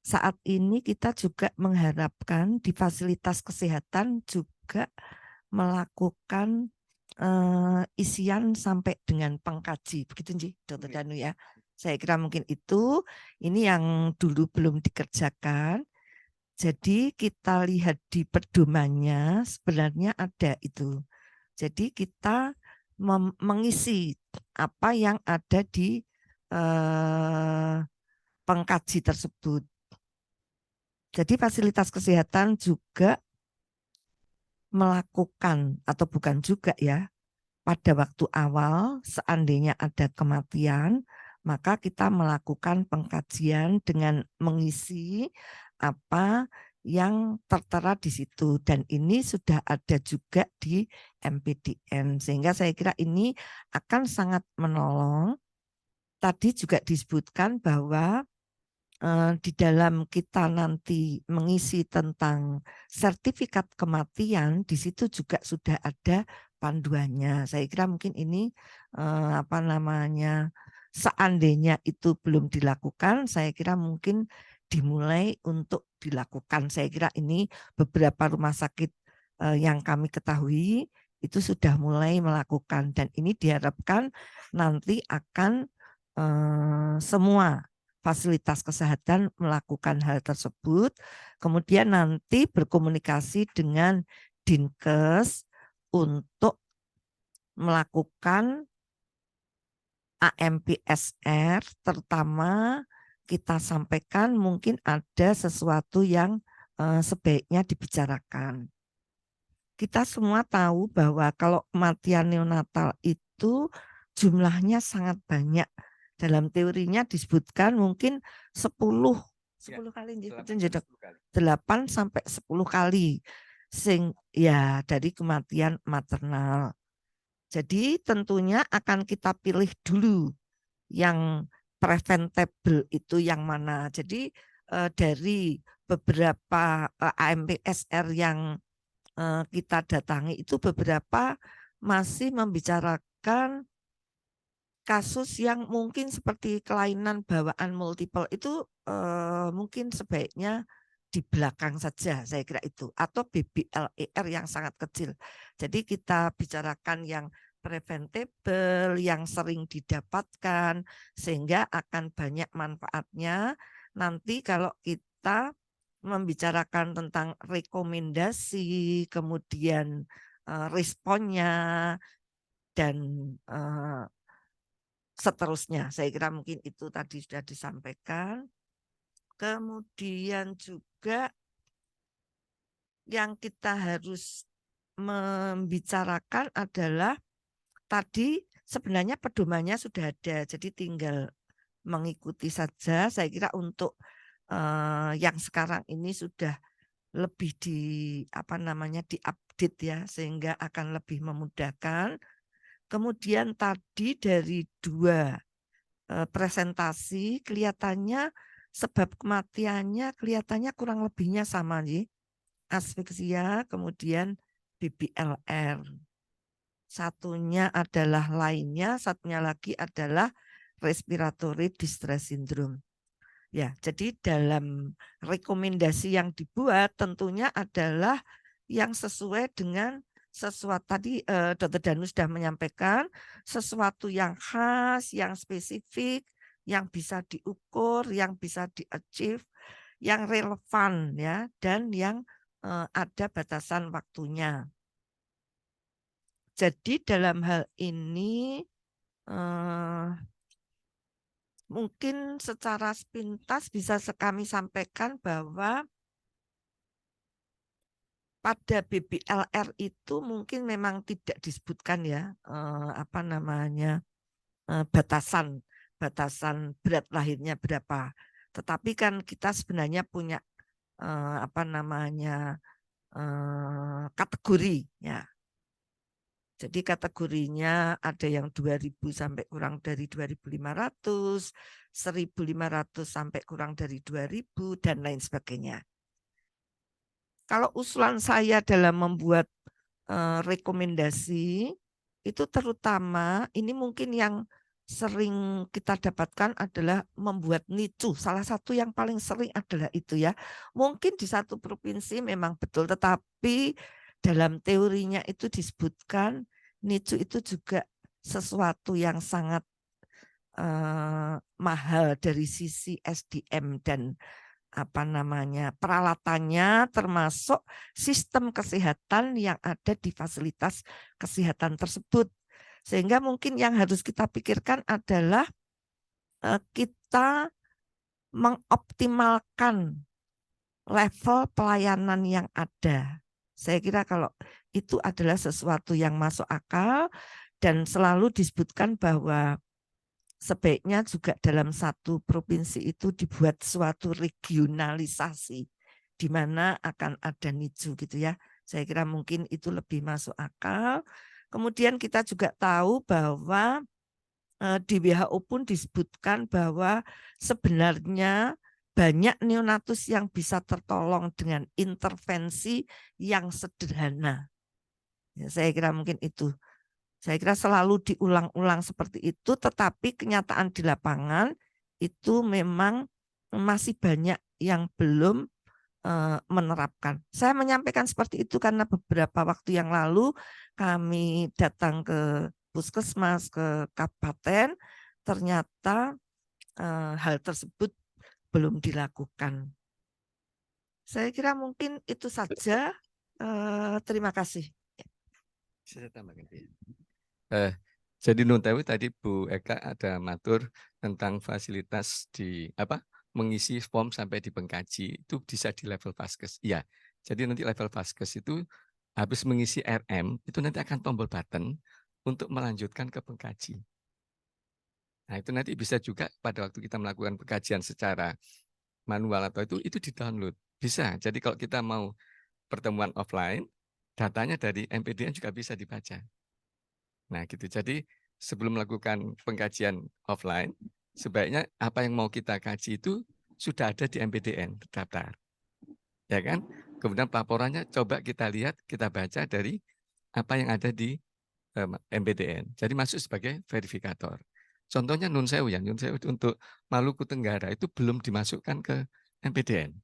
saat ini kita juga mengharapkan di fasilitas kesehatan juga melakukan isian sampai dengan pengkaji, begitu Nji, Dr. Danu ya. Saya kira mungkin ini yang dulu belum dikerjakan. Jadi kita lihat di pedomannya sebenarnya ada itu. Jadi kita mengisi apa yang ada di pengkaji tersebut. Jadi fasilitas kesehatan juga melakukan atau bukan juga ya, pada waktu awal seandainya ada kematian, maka kita melakukan pengkajian dengan mengisi apa yang tertera di situ, dan ini sudah ada juga di MPDN, sehingga saya kira ini akan sangat menolong. Tadi juga disebutkan bahwa di dalam kita nanti mengisi tentang sertifikat kematian, di situ juga sudah ada panduannya. Saya kira mungkin ini seandainya itu belum dilakukan, saya kira mungkin dimulai untuk dilakukan. Saya kira ini beberapa rumah sakit yang kami ketahui itu sudah mulai melakukan, dan ini diharapkan nanti akan semua fasilitas kesehatan melakukan hal tersebut, kemudian nanti berkomunikasi dengan Dinkes untuk melakukan AMPSR, terutama kita sampaikan mungkin ada sesuatu yang sebaiknya dibicarakan. kita semua tahu bahwa kalau kematian neonatal itu jumlahnya sangat banyak. Dalam teorinya disebutkan mungkin 10 kali, 8 sampai 10 kali. Ya dari kematian maternal. Jadi tentunya akan kita pilih dulu yang preventable itu yang mana. Jadi dari beberapa AMPSR yang kita datangi itu beberapa masih membicarakan kasus yang mungkin seperti kelainan bawaan multiple itu mungkin sebaiknya di belakang saja, saya kira itu, atau BBLER yang sangat kecil. Jadi kita bicarakan yang preventable, yang sering didapatkan, sehingga akan banyak manfaatnya. Nanti kalau kita membicarakan tentang rekomendasi, kemudian responnya, dan seterusnya. Saya kira mungkin itu tadi sudah disampaikan. Kemudian juga yang kita harus membicarakan adalah tadi sebenarnya pedomannya sudah ada, jadi tinggal mengikuti saja. Saya kira untuk yang sekarang ini sudah lebih diupdate ya, sehingga akan lebih memudahkan. Kemudian tadi dari 2 presentasi kelihatannya sebab kematiannya kelihatannya kurang lebihnya sama nih. Asfiksia, kemudian BBLR. Satunya adalah lainnya, satunya lagi adalah respiratory distress syndrome. Ya, jadi dalam rekomendasi yang dibuat tentunya adalah yang sesuai dengan sesuatu tadi Dr. Danu sudah menyampaikan, sesuatu yang khas, yang spesifik, yang bisa diukur, yang bisa di-achieve, yang relevan ya, dan yang ada batasan waktunya. Jadi dalam hal ini mungkin secara sepintas bisa kami sampaikan bahwa pada BBLR itu mungkin memang tidak disebutkan ya batasan berat lahirnya berapa. Tetapi kan kita sebenarnya punya kategori ya. Jadi kategorinya ada yang 2000 sampai kurang dari 2500, 1500 sampai kurang dari 2000 dan lain sebagainya. Kalau usulan saya dalam membuat rekomendasi itu terutama ini mungkin yang sering kita dapatkan adalah membuat NICU. Salah satu yang paling sering adalah itu ya. Mungkin di satu provinsi memang betul, tetapi dalam teorinya itu disebutkan NICU itu juga sesuatu yang sangat mahal dari sisi SDM dan peralatannya, termasuk sistem kesehatan yang ada di fasilitas kesehatan tersebut. Sehingga mungkin yang harus kita pikirkan adalah kita mengoptimalkan level pelayanan yang ada. Saya kira kalau itu adalah sesuatu yang masuk akal dan selalu disebutkan bahwa sebaiknya juga dalam satu provinsi itu dibuat suatu regionalisasi di mana akan ada NICU gitu ya. Saya kira mungkin itu lebih masuk akal. Kemudian kita juga tahu bahwa di WHO pun disebutkan bahwa sebenarnya banyak neonatus yang bisa tertolong dengan intervensi yang sederhana. Ya, saya kira mungkin itu. Saya kira selalu diulang-ulang seperti itu, tetapi kenyataan di lapangan itu memang masih banyak yang belum menerapkan. Saya menyampaikan seperti itu karena beberapa waktu yang lalu kami datang ke puskesmas, ke kabupaten, ternyata hal tersebut belum dilakukan. Saya kira mungkin itu saja. Terima kasih. Saya tambahkan. Jadi nun tahu tadi Bu Eka ada matur tentang fasilitas di mengisi form sampai di Pengkaji itu bisa di level Vaskes. Iya. Jadi nanti level Vaskes itu habis mengisi RM, itu nanti akan tombol button untuk melanjutkan ke pengkaji. Nah, itu nanti bisa juga pada waktu kita melakukan pengkajian secara manual atau itu di-download. Bisa. Jadi kalau kita mau pertemuan offline, datanya dari MPDN juga bisa dibaca. Nah, gitu. Jadi sebelum melakukan pengkajian offline, sebaiknya apa yang mau kita kaji itu sudah ada di MPDN terdaftar. Ya kan? Kemudian pelaporannya coba kita lihat, kita baca dari apa yang ada di MPDN. Jadi masuk sebagai verifikator. Contohnya Nun Sewu ya, Nun Sewu untuk Maluku Tenggara itu belum dimasukkan ke MPDN.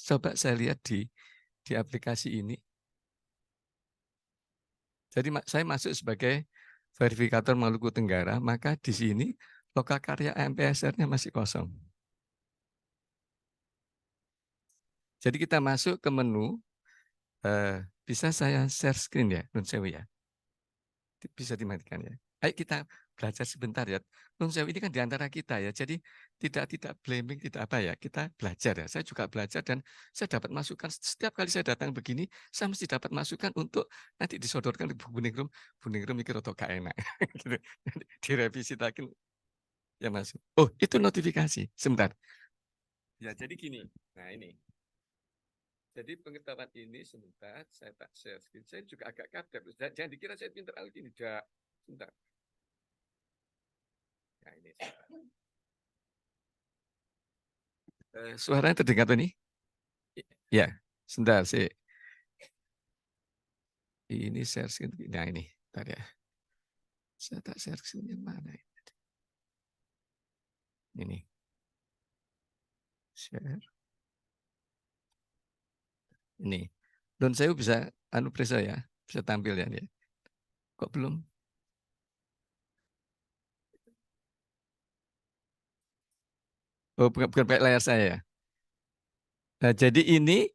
Coba saya lihat di aplikasi ini. Jadi saya masuk sebagai verifikator Maluku Tenggara, maka di sini lokal karya MPSR-nya masih kosong. Jadi kita masuk ke menu, bisa saya share screen ya, Nun Sewu ya. Bisa dimatikan ya. Ayo kita belajar sebentar ya. Nun Sewu ini kan diantara kita ya. Jadi tidak blaming, tidak apa ya. Kita belajar ya. Saya juga belajar dan saya dapat masukan. Setiap kali saya datang begini, saya mesti dapat masukan untuk nanti disodorkan di Bu Ningrum. Bu Ningrum mikir atau gak enak. Gitu. Direvisi lagi. Ya Mas. Oh itu notifikasi. Sebentar. Ya jadi gini. Nah ini. Jadi pengetahuan ini sebentar saya tak share screen. Saya juga agak kadap. Jangan dikira saya pintar hal ini. Tidak. Sebentar. Nah ini. Suaranya terdengar ini? Ya, sebentar sih. Ini share screen. Nah ini. Bentar ya. Saya tak share screen yang mana ini? Ini. Share. Ini. Don saya bisa preso ya. Bisa tampil ya. Kok belum? Oh, bukan pakai layar saya ya. Nah, jadi ini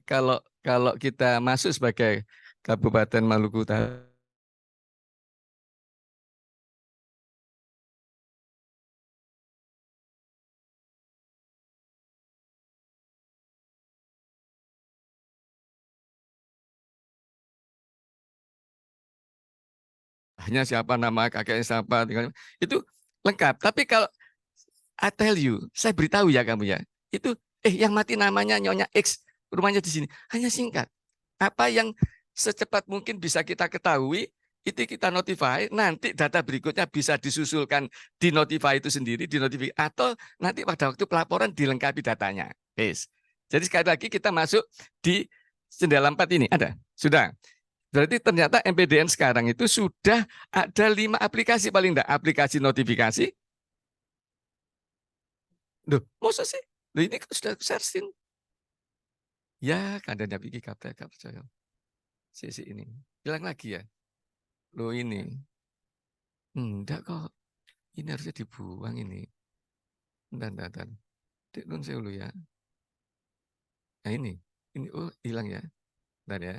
kalau kita masuk sebagai Kabupaten Maluku Utara, hanya siapa nama kakeknya siapa, itu lengkap. Tapi kalau I tell you, saya beritahu ya kamu ya, itu yang mati namanya Nyonya X, rumahnya di sini, hanya singkat. Apa yang secepat mungkin bisa kita ketahui, itu kita notify, nanti data berikutnya bisa disusulkan di notify itu sendiri, di notify, atau nanti pada waktu pelaporan dilengkapi datanya. Yes. Jadi sekali lagi kita masuk di jendela 4 ini, ada? Sudah? Berarti ternyata MPDN sekarang itu sudah ada 5 aplikasi paling enggak. Aplikasi notifikasi. Loh, masa sih? Loh ini kan sudah searching. Ya, kadang pikir kata percaya. Sisi ini. Bilang lagi ya. Loh ini. Enggak kok. Ini harusnya dibuang ini. Bentar. Dek nun saya dulu ya. Nah ini. Ini hilang ya. Bentar ya.